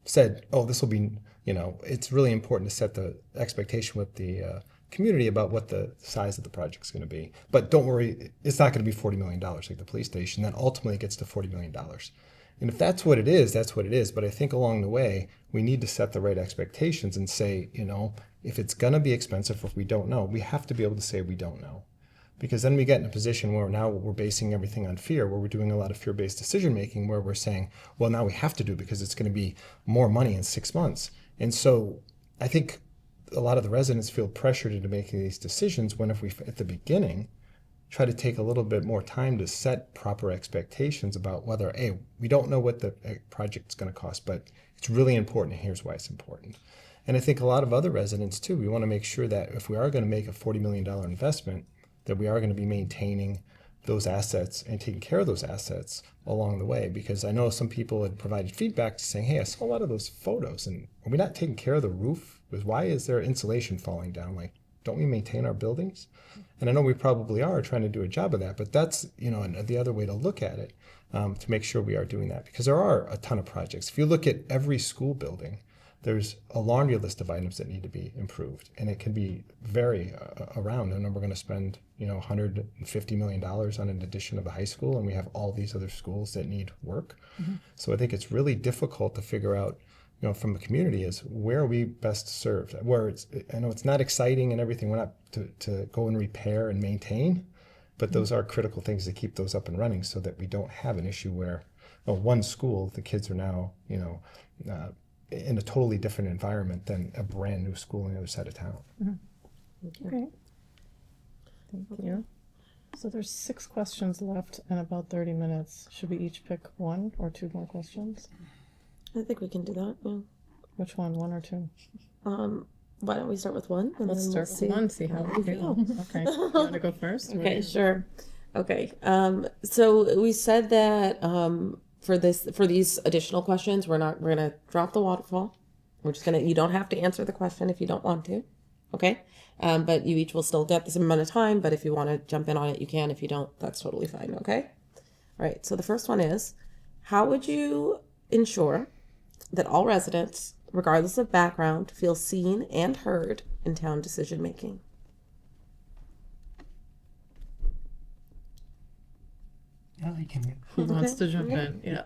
said, oh, this will be, it's really important to set the expectation with the community about what the size of the project is going to be. But don't worry, it's not going to be $40 million like the police station. That ultimately gets to $40 million. And if that's what it is, that's what it is. But I think along the way, we need to set the right expectations and say, if it's going to be expensive, if we don't know, we have to be able to say we don't know. Because then we get in a position where now we're basing everything on fear, where we're doing a lot of fear-based decision-making, where we're saying, well, now we have to do it because it's going to be more money in 6 months. And so I think a lot of the residents feel pressured into making these decisions when if we, at the beginning, try to take a little bit more time to set proper expectations about whether, hey, we don't know what the project's going to cost, but it's really important, and here's why it's important. And I think a lot of other residents, too, we want to make sure that if we are going to make a $40 million investment, that we are going to be maintaining those assets and taking care of those assets along the way. Because I know some people had provided feedback to saying, hey, I saw a lot of those photos, and are we not taking care of the roof? Because why is there insulation falling down? Like, don't we maintain our buildings? And I know we probably are trying to do a job of that, but that's, the other way to look at it, to make sure we are doing that. Because there are a ton of projects. If you look at every school building, there's a laundry list of items that need to be improved, and it can be very around. And then we're going to spend, $150 million on an addition of a high school, and we have all these other schools that need work. Mm-hmm. So I think it's really difficult to figure out, from the community, is where are we best served? I know it's not exciting and everything. We're not to go and repair and maintain, but those are critical things to keep those up and running so that we don't have an issue where one school, the kids are now, in a totally different environment than a brand new school on the other side of town. Mm-hmm. Okay. Thank you. So there's 6 questions left and about 30 minutes. Should we each pick 1 or 2 more questions? I think we can do that. Yeah. Which one? 1 or 2? Why don't we start with 1? And Let's then start with 1. See how we feel. Okay. You want to go first? Okay, sure. Okay. So we said that for these additional questions, we're gonna drop the waterfall. We're just you don't have to answer the question if you don't want to. Okay. But you each will still get the same amount of time, but if you want to jump in on it, you can. If you don't, that's totally fine. Okay. All right. So the first one is, how would you ensure that all residents, regardless of background, feel seen and heard in town decision making? Yeah, I can. Who wants to jump in? Yeah.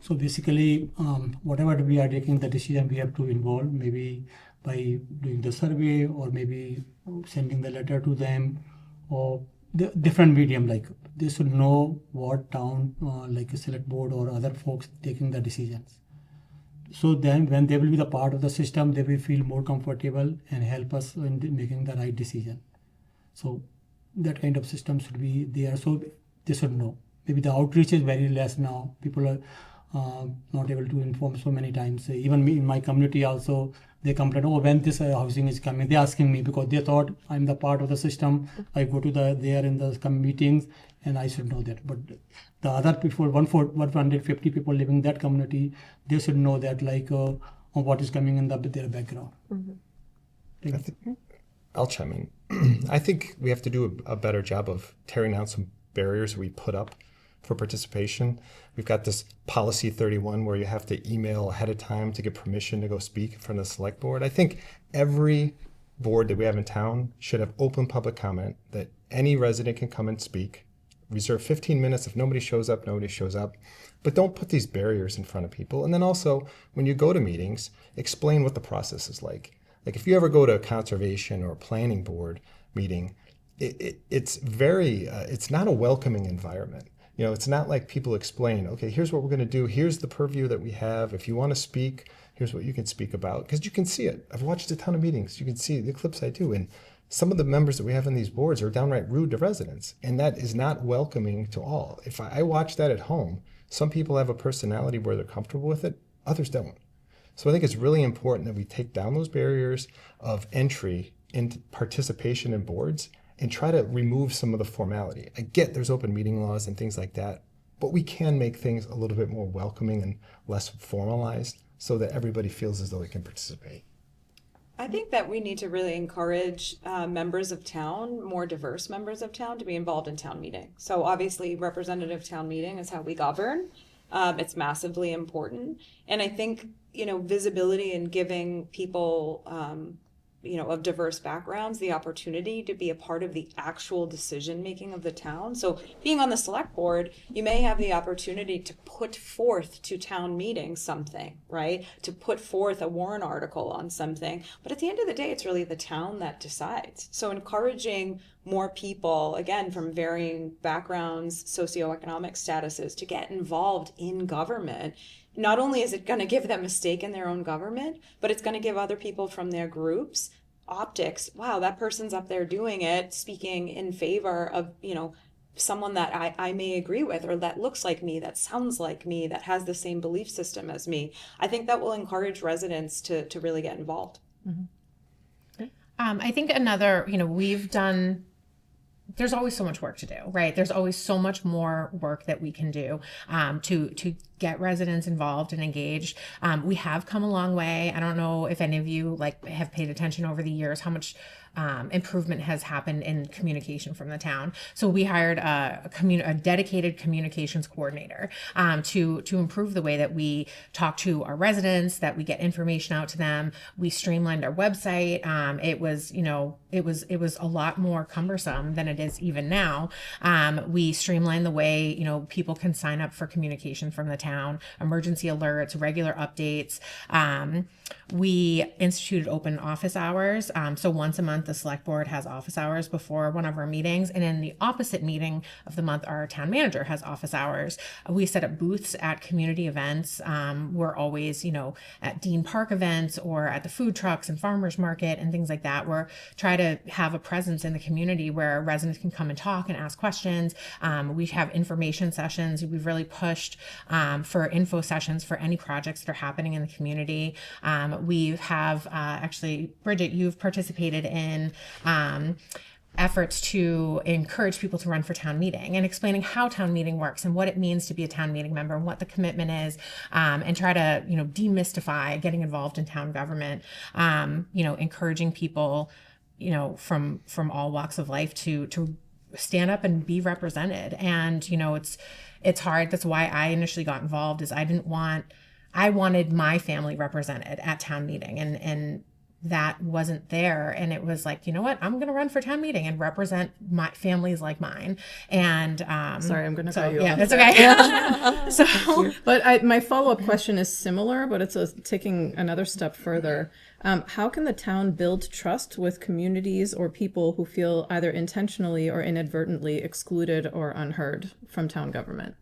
So basically, whatever we are taking the decision, we have to involve maybe by doing the survey or maybe sending the letter to them or the different medium. Like they should know what town, like a select board or other folks taking the decisions. So then when they will be the part of the system, they will feel more comfortable and help us in making the right decision. So that kind of system should be there. So they should know maybe the outreach is very less now. People are not able to inform so many times. Even me in my community also, they complain, oh, when this housing is coming, they're asking me because they thought I'm the part of the system. I go to there in the meetings and I should know that. But the other people, 150 people living in that community, they should know that on what is coming in their background. I'll chime in. I think we have to do a better job of tearing down some barriers we put up for participation. We've got this policy 31 where you have to email ahead of time to get permission to go speak in front of the select board. I think every board that we have in town should have open public comment that any resident can come and speak. Reserve 15 minutes. If nobody shows up, nobody shows up. But don't put these barriers in front of people. And then also, when you go to meetings, explain what the process is like. Like if you ever go to a conservation or a planning board meeting, it's not a welcoming environment. You know, it's not like people explain, okay, here's what we're going to do. Here's the purview that we have. If you want to speak, here's what you can speak about. Because you can see it. I've watched a ton of meetings. You can see the clips I do. And some of the members that we have in these boards are downright rude to residents. And that is not welcoming to all. If I watch that at home, some people have a personality where they're comfortable with it. Others don't. So I think it's really important that we take down those barriers of entry into participation in boards and try to remove some of the formality. I get there's open meeting laws and things like that, but we can make things a little bit more welcoming and less formalized so that everybody feels as though they can participate. I think that we need to really encourage members of town, more diverse members of town, to be involved in town meeting. So obviously representative town meeting is how we govern. It's massively important. And I think, visibility and giving people, of diverse backgrounds, the opportunity to be a part of the actual decision making of the town. So being on the select board, you may have the opportunity to put forth to town meeting something, right? To put forth a warrant article on something. But at the end of the day, it's really the town that decides. So encouraging more people, again, from varying backgrounds, socioeconomic statuses, to get involved in government. Not only is it going to give them a stake in their own government, but it's going to give other people from their groups optics. Wow, that person's up there doing it, speaking in favor of, someone that I may agree with, or that looks like me, that sounds like me, that has the same belief system as me. I think that will encourage residents to really get involved. Mm-hmm. I think another, there's always so much work to do, right? There's always so much more work that we can do to get residents involved and engaged. We have come a long way. I don't know if any of you have paid attention over the years how much improvement has happened in communication from the town. So we hired a dedicated communications coordinator to improve the way that we talk to our residents, that we get information out to them. We streamlined our website. It was a lot more cumbersome than it is even now. We streamlined the way people can sign up for communication from the town, emergency alerts, regular updates. We instituted open office hours. So once a month, the select board has office hours before one of our meetings. And in the opposite meeting of the month, our town manager has office hours. We set up booths at community events. We're always, at Dean Park events or at the food trucks and farmers market and things like that. We're try to have a presence in the community where residents can come and talk and ask questions. We have information sessions. We've really pushed for info sessions for any projects that are happening in the community. We have actually, Bridget, you've participated in efforts to encourage people to run for town meeting and explaining how town meeting works and what it means to be a town meeting member and what the commitment is, and try to demystify getting involved in town government. Encouraging people from all walks of life to stand up and be represented. And it's hard. That's why I initially got involved, is I wanted my family represented at town meeting, and that wasn't there. And it was like, you know what, I'm going to run for town meeting and represent my families like mine. And sorry, I'm going to cut you yeah, off. that's okay. So, but my follow-up question is similar, but it's taking another step further. How can the town build trust with communities or people who feel either intentionally or inadvertently excluded or unheard from town government?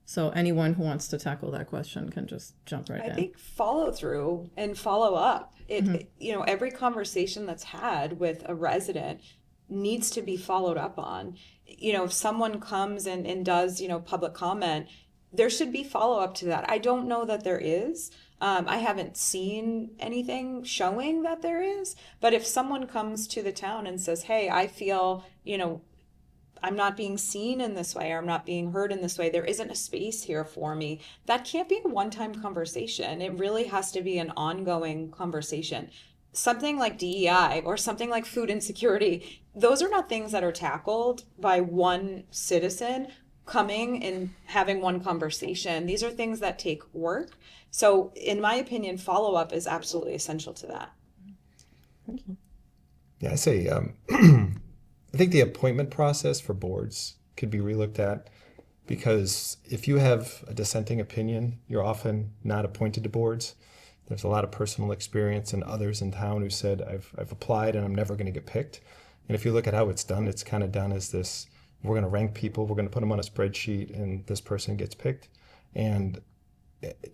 So anyone who wants to tackle that question can just jump right in. I think follow through and follow up. Every conversation that's had with a resident, needs to be followed up on. If someone comes and does, public comment, there should be follow up to that. I don't know that there is. I haven't seen anything showing that there is, but if someone comes to the town and says, hey, I feel, I'm not being seen in this way, or I'm not being heard in this way, there isn't a space here for me, that can't be a one-time conversation. It really has to be an ongoing conversation. Something like DEI or something like food insecurity, those are not things that are tackled by one citizen coming and having one conversation. These are things that take work. So in my opinion, follow-up is absolutely essential to that. Thank you. Yeah, I say, I think the appointment process for boards could be relooked at, because if you have a dissenting opinion, you're often not appointed to boards. There's a lot of personal experience and others in town who said, I've applied and I'm never going to get picked. And if you look at how it's done, it's kind of done as this, we're going to rank people, we're going to put them on a spreadsheet, and this person gets picked. And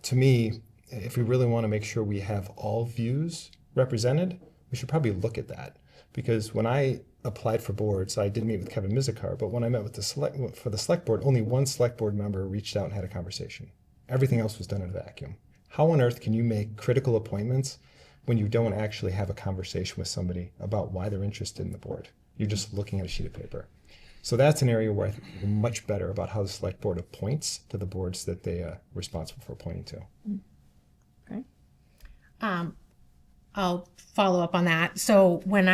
to me, if we really want to make sure we have all views represented, we should probably look at that. Because when I applied for boards, I did meet with Kevin Mizikar, but when I met with the select board, only one select board member reached out and had a conversation. Everything else was done in a vacuum. How on earth can you make critical appointments when you don't actually have a conversation with somebody about why they're interested in the board? You're just looking at a sheet of paper. So that's an area where I think we're much better about how the select board appoints to the boards that they are responsible for appointing to. Okay. I'll follow up on that. So when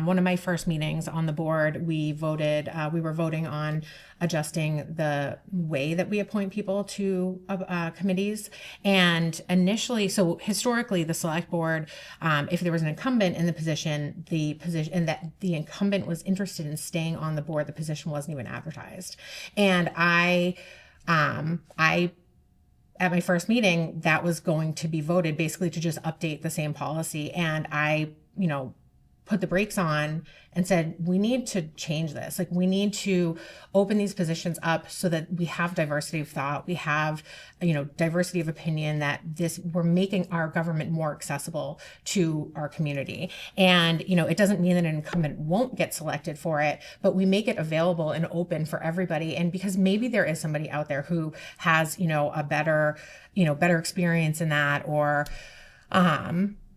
one of my first meetings on the board, we were voting on adjusting the way that we appoint people to committees. And initially, so historically, the select board, if there was an incumbent in the position that the incumbent was interested in staying on the board, the position wasn't even advertised. And I at my first meeting, that was going to be voted basically to just update the same policy. And I, put the brakes on and said, we need to change this. Like, we need to open these positions up so that we have diversity of thought. We have, diversity of opinion, that we're making our government more accessible to our community. And, it doesn't mean that an incumbent won't get selected for it, but we make it available and open for everybody. And because maybe there is somebody out there who has, a better experience in that, or,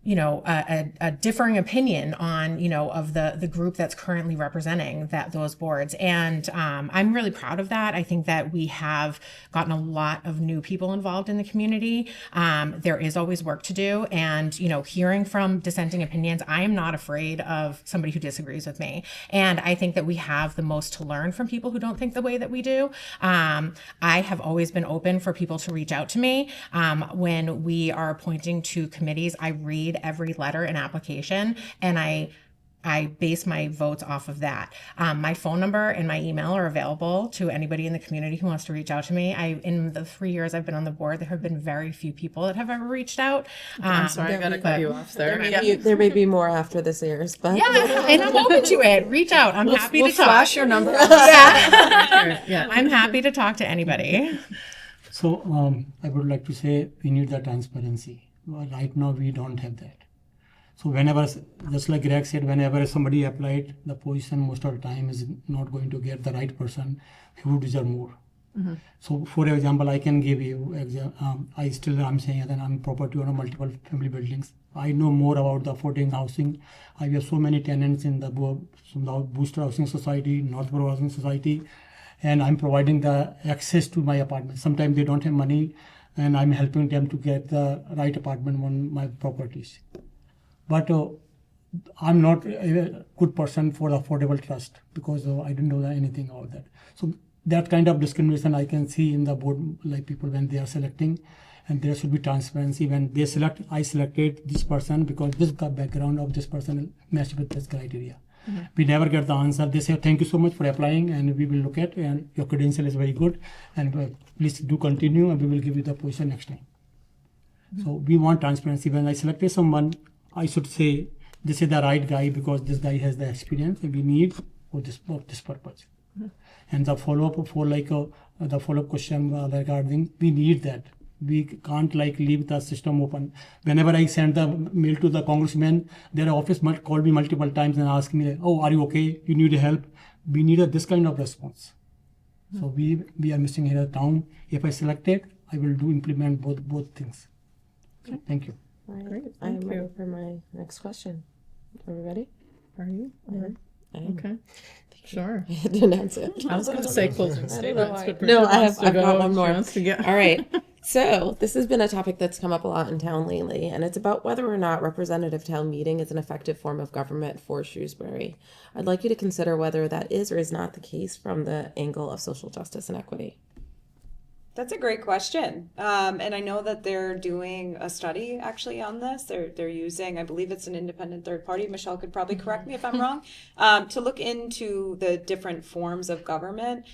a differing opinion on, of the group that's currently representing those boards. And I'm really proud of that. I think that we have gotten a lot of new people involved in the community. There is always work to do. And, hearing from dissenting opinions, I am not afraid of somebody who disagrees with me. And I think that we have the most to learn from people who don't think the way that we do. I have always been open for people to reach out to me. When we are appointing to committees, I read every letter and application, and I base my votes off of that. My phone number and my email are available to anybody in the community who wants to reach out to me. In the 3 years I've been on the board, there have been very few people that have ever reached out. I'm sorry, I gotta cut you off there. There may be more after this airs, but Yeah, and I'm open to it. Reach out. I'm happy to talk. Flash your number. Yeah, I'm happy to talk to anybody. So I would like to say we need the transparency. Well, right now we don't have that. So whenever, just like Greg said, whenever somebody applied, the position most of the time is not going to get the right person who deserve more. Mm-hmm. So for example, I can give you, I'm saying that I'm property owner of multiple family buildings. I know more about the affordable housing. I have so many tenants in the Booster Housing Society, Northborough Housing Society, and I'm providing the access to my apartment. Sometimes they don't have money, and I'm helping them to get the right apartment on my properties. But I'm not a good person for the affordable trust, because I didn't know anything about that. So that kind of discrimination I can see in the board, like people when they are selecting, and there should be transparency. When they select, I selected this person because this the background of this person matched with this criteria. Mm-hmm. We never get the answer. They say, thank you so much for applying, and we will look at, and your credential is very good, and please do continue, and we will give you the position next time. Mm-hmm. So we want transparency. When I selected someone, I should say, this is the right guy because this guy has the experience and we need for this purpose. Mm-hmm. And the follow-up for the follow-up question regarding, we need that. We can't like leave the system open. Whenever I send the mail to the congressman, their office called me multiple times and asked me, "Oh, are you okay? You need help?" We need this kind of response. So we are missing here at town. If I select it, I will implement both things. Okay. Thank you. All right. Great, I'm thank ready you. for my next question. Are we ready? Are you? I am. Okay. Sure. I had to announce it. I was going to say closing statements, but No, Bridget wants to I've got go. one She more. wants to get- All right. So this has been a topic that's come up a lot in town lately, and it's about whether or not representative town meeting is an effective form of government for Shrewsbury. I'd like you to consider whether that is or is not the case from the angle of social justice and equity. That's a great question. And I know that they're doing a study actually on this. They're using, I believe it's an independent third party. Michelle could probably correct me if I'm wrong, to look into the different forms of government.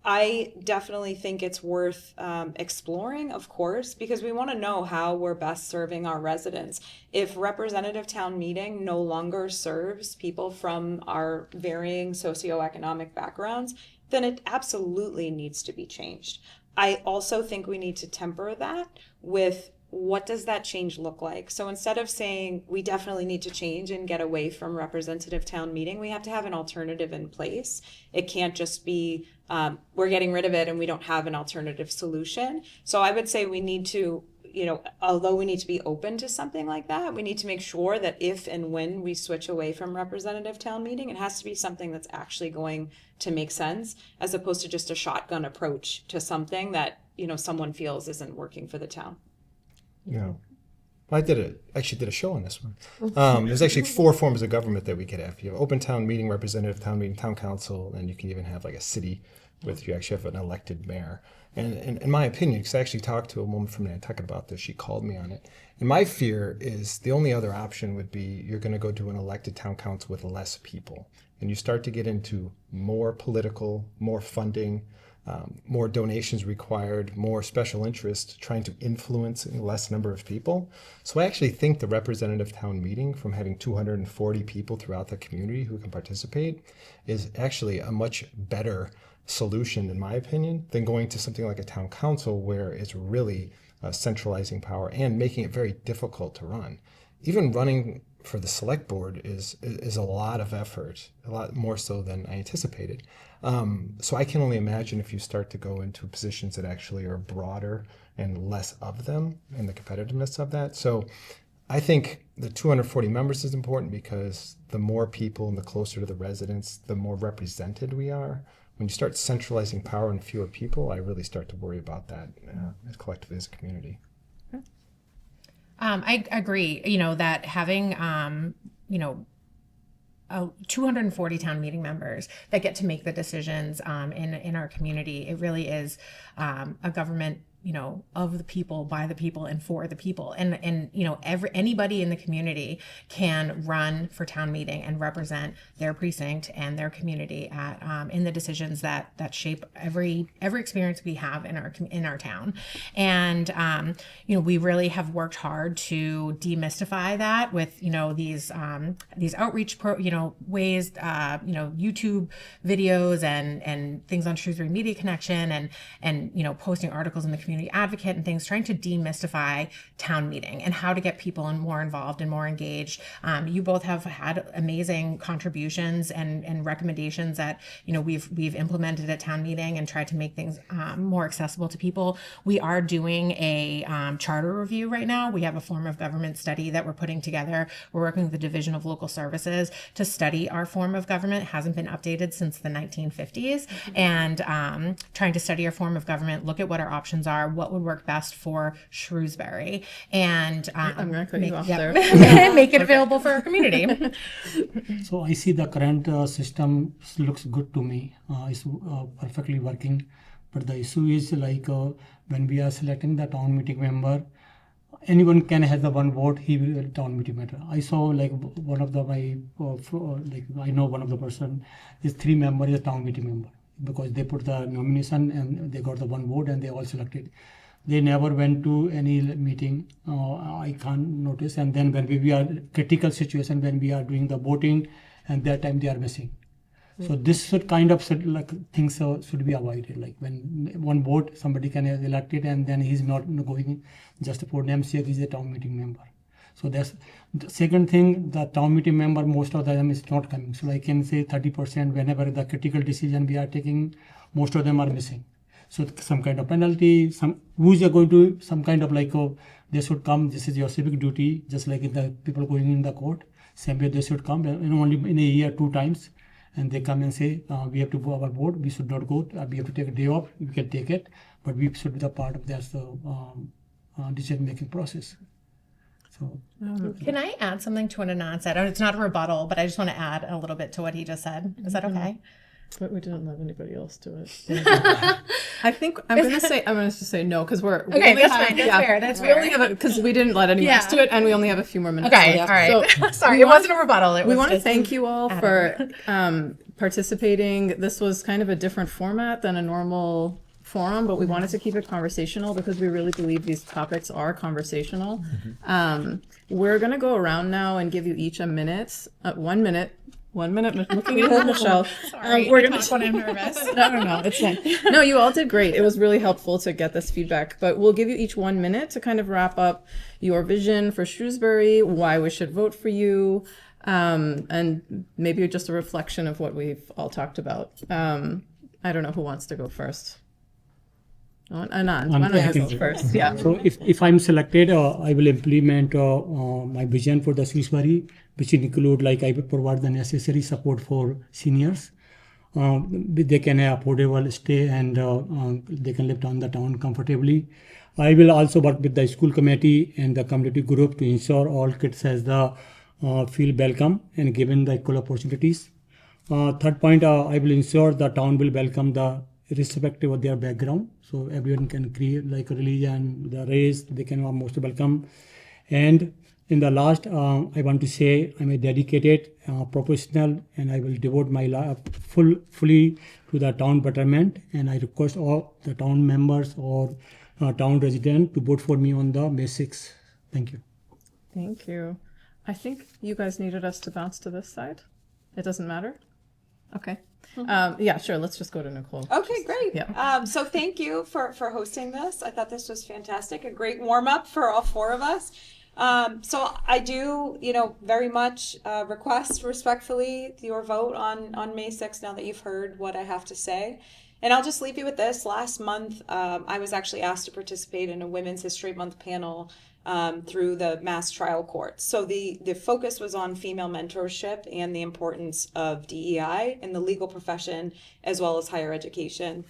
I definitely think it's worth exploring, of course, because we want to know how we're best serving our residents. If representative town meeting no longer serves people from our varying socioeconomic backgrounds, then it absolutely needs to be changed. I also think we need to temper that with what does that change look like? So instead of saying we definitely need to change and get away from representative town meeting, we have to have an alternative in place. It can't just be we're getting rid of it and we don't have an alternative solution. So I would say we need to, although we need to be open to something like that, we need to make sure that if and when we switch away from representative town meeting, it has to be something that's actually going to make sense, as opposed to just a shotgun approach to something that, someone feels isn't working for the town. Yeah. Well, I actually did a show on this one. There's actually 4 forms of government that we could have. You have open town meeting, representative town meeting, town council, and you can even have like a city with you actually have an elected mayor. And in my opinion, because I actually talked to a woman from Nantucket about this, she called me on it. And my fear is the only other option would be you're going to go to an elected town council with less people. And you start to get into more political, more funding, more donations required, more special interest, trying to influence a less number of people. So I actually think the representative town meeting, from having 240 people throughout the community who can participate, is actually a much better solution, in my opinion, than going to something like a town council where it's really centralizing power and making it very difficult to run. Even running for the select board is a lot of effort, a lot more so than I anticipated. So I can only imagine if you start to go into positions that actually are broader and less of them and the competitiveness of that. So I think the 240 members is important because the more people and the closer to the residents, the more represented we are. When you start centralizing power in fewer people, I really start to worry about that collectively as a community. I agree, that having, 240 town meeting members that get to make the decisions in our community, it really is a government, of the people, by the people, and for the people. And anybody in the community can run for town meeting and represent their precinct and their community in the decisions that shape every experience we have in our town. And we really have worked hard to demystify that with these outreach ways, YouTube videos and things on Shrewsbury Media Connection and posting articles in the Community Advocate and things, trying to demystify town meeting and how to get people more involved and more engaged. You both have had amazing contributions and recommendations that we've implemented at town meeting and tried to make things more accessible to people. We are doing a charter review right now. We have a form of government study that we're putting together. We're working with the Division of Local Services to study our form of government. It hasn't been updated since the 1950s, and trying to study our form of government, look at what our options are, what would work best for Shrewsbury, and I'm going to cut you off there. make it available for our community. So I see the current system looks good to me. It's perfectly working. But the issue is when we are selecting the town meeting member, anyone can have the one vote. He will town meeting member. I saw one of I know one of the person is 3 members is a town meeting member because they put the nomination and they got the one vote and they all selected. They never went to any meeting. I can't notice. And then when we are critical situation, when we are doing the voting, and that time they are missing. So this should kind of like things should be avoided. Like when one vote somebody can have elected and then he's not going just for namesake, he's a town meeting member. So that's the second thing. The town meeting member, most of them is not coming. So I can say 30% whenever the critical decision we are taking, most of them are missing. So some kind of penalty, some who's going to some kind of like they should come. This is your civic duty, just like in the people going in the court. Same way they should come, only in a year 2 times, and they come and say we have to go our vote. We should not go. We have to take a day off. We can take it, but we should be the part of this decision making process. So Can I add something to what Anand said? It's not a rebuttal, but I just want to add a little bit to what he just said. Is that okay? But we didn't let anybody else do it. I think I'm going to say no because we're Okay, that's fine. That's fair. That's we fair. only have because we didn't let anyone else do it, and we only have a few more minutes. Okay, left. all right. So Sorry, it wasn't a rebuttal. we want to thank you all for participating. This was kind of a different format than a normal forum, but we wanted to keep it conversational because we really believe these topics are conversational. We're going to go around now and give you each a minute, 1 minute. 1 minute, looking at Michelle. Sorry, we're I gonna talk when I'm nervous. No, it's fine. No, you all did great. It was really helpful to get this feedback, but we'll give you each 1 minute to kind of wrap up your vision for Shrewsbury, why we should vote for you, and maybe just a reflection of what we've all talked about. I don't know who wants to go first. Anand, why don't I ask you first? Yeah. So if I'm selected, I will implement my vision for the Shrewsbury, which include like I will provide the necessary support for seniors. They can have affordable stay and they can live down the town comfortably. I will also work with the school committee and the community group to ensure all kids has the feel welcome and given the equal opportunities. Third point, I will ensure the town will welcome the irrespective of their background. So everyone can create like a religion, the race, they can are most welcome. And in the last, I want to say I'm a dedicated professional and I will devote my life fully to the town betterment. And I request all the town members or town residents to vote for me on the May 6th. Thank you. Thank you. I think you guys needed us to bounce to this side. It doesn't matter? Okay. Yeah, sure. Let's just go to Nicole. Okay, great. Yeah. So thank you for hosting this. I thought this was fantastic. A great warm up for all 4 of us. So I do, very much request respectfully your vote on May 6th now that you've heard what I have to say. And I'll just leave you with this. Last month, I was actually asked to participate in a Women's History Month panel through the Mass Trial Court. So the focus was on female mentorship and the importance of DEI in the legal profession as well as higher education.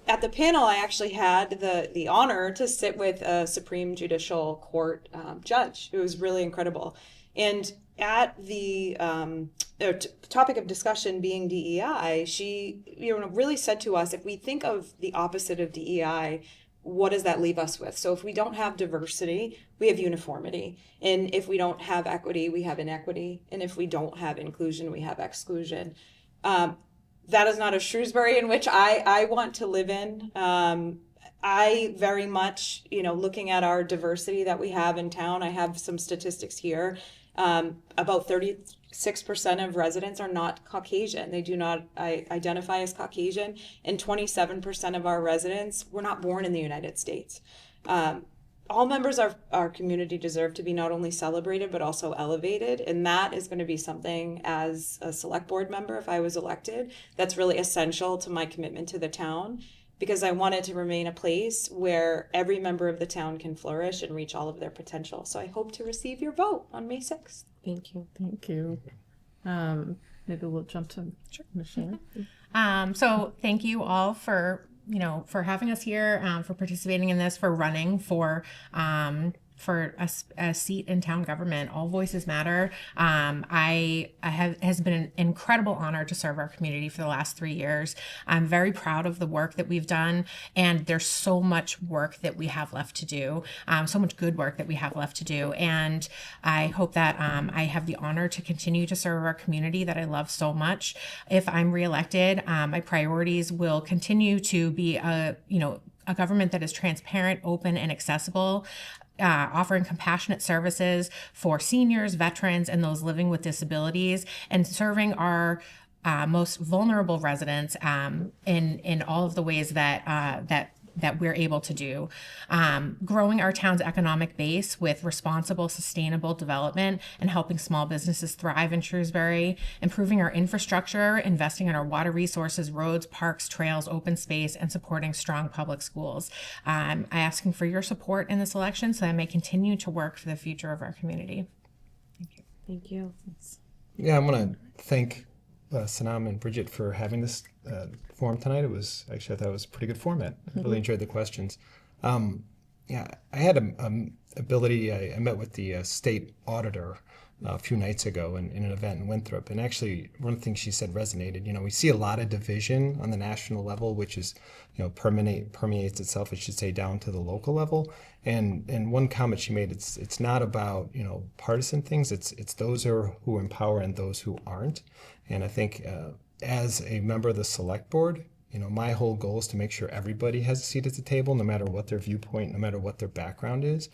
At the panel, I actually had the honor to sit with a Supreme Judicial Court judge. It was really incredible. And at the topic of discussion being DEI, she really said to us, if we think of the opposite of DEI, what does that leave us with? So if we don't have diversity, we have uniformity. And if we don't have equity, we have inequity. And if we don't have inclusion, we have exclusion. That is not a Shrewsbury in which I want to live in. I very much, looking at our diversity that we have in town, I have some statistics here. About 36% of residents are not Caucasian. They do not identify as Caucasian, and 27% of our residents were not born in the United States. All members of our community deserve to be not only celebrated, but also elevated. And that is going to be something as a select board member, if I was elected, that's really essential to my commitment to the town, because I want it to remain a place where every member of the town can flourish and reach all of their potential. So I hope to receive your vote on May 6th. Thank you. Thank you. Maybe we'll jump to Michelle. So thank you all for having us here, for participating in this, for running for a seat in town government. All voices matter. Has been an incredible honor to serve our community for the last 3 years. I'm very proud of the work that we've done, and there's so much work that we have left to do, so much good work that we have left to do. And I hope that I have the honor to continue to serve our community that I love so much. If I'm reelected, my priorities will continue to be a government that is transparent, open, and accessible, offering compassionate services for seniors, veterans, and those living with disabilities, and serving our most vulnerable residents in all of the ways that we're able to do. Growing our town's economic base with responsible, sustainable development and helping small businesses thrive in Shrewsbury, improving our infrastructure, investing in our water resources, roads, parks, trails, open space, and supporting strong public schools. I'm asking for your support in this election so that I may continue to work for the future of our community. Thank you. Yeah, I want to thank Sanam and Bridget for having this forum tonight. It was actually, I thought it was a pretty good format. I really enjoyed the questions. Yeah, I had a ability. I met with the state auditor a few nights ago in an event in Winthrop, and actually one of the things she said resonated. You know, we see a lot of division on the national level, which is, you know, permeates itself, I should say, down to the local level. And one comment she made, it's not about, you know, partisan things. It's those who are in power and those who aren't. And I think as a member of the select board, you know, my whole goal is to make sure everybody has a seat at the table, no matter what their viewpoint, no matter what their background is,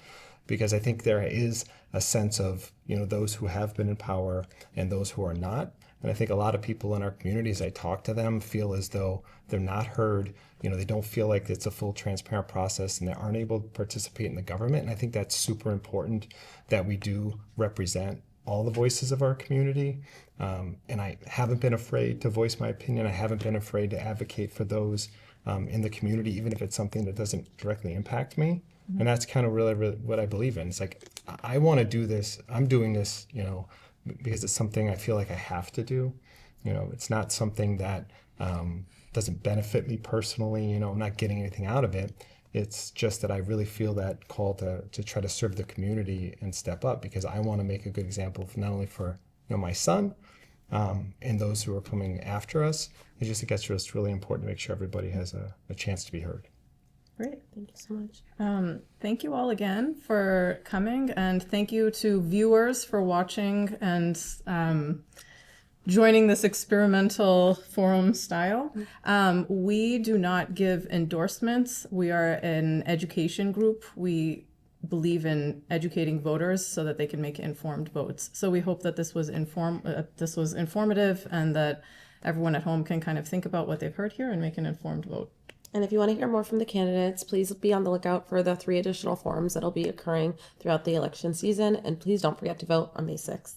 because I think there is a sense of, you know, those who have been in power and those who are not. And I think a lot of people in our communities, I talk to them, feel as though they're not heard. You know, they don't feel like it's a full transparent process and they aren't able to participate in the government. And I think that's super important that we do represent all the voices of our community. And I haven't been afraid to voice my opinion. I haven't been afraid to advocate for those in the community, even if it's something that doesn't directly impact me. Mm-hmm. And that's kind of really what I believe in. It's like, I want to do this. I'm doing this, you know, because it's something I feel like I have to do. You know, it's not something that doesn't benefit me personally. You know, I'm not getting anything out of it. It's just that I really feel that call to try to serve the community and step up, because I want to make a good example not only for, you know, my son and those who are coming after us. I just think that's just really important to make sure everybody has a chance to be heard. Great. Thank you so much. Thank you all again for coming, and thank you to viewers for watching and joining this experimental forum style. We do not give endorsements. We are an education group. We believe in educating voters so that they can make informed votes. So we hope that this was informative, and that everyone at home can kind of think about what they've heard here and make an informed vote. And if you want to hear more from the candidates, please be on the lookout for the 3 additional forums that'll be occurring throughout the election season. And please don't forget to vote on May 6th.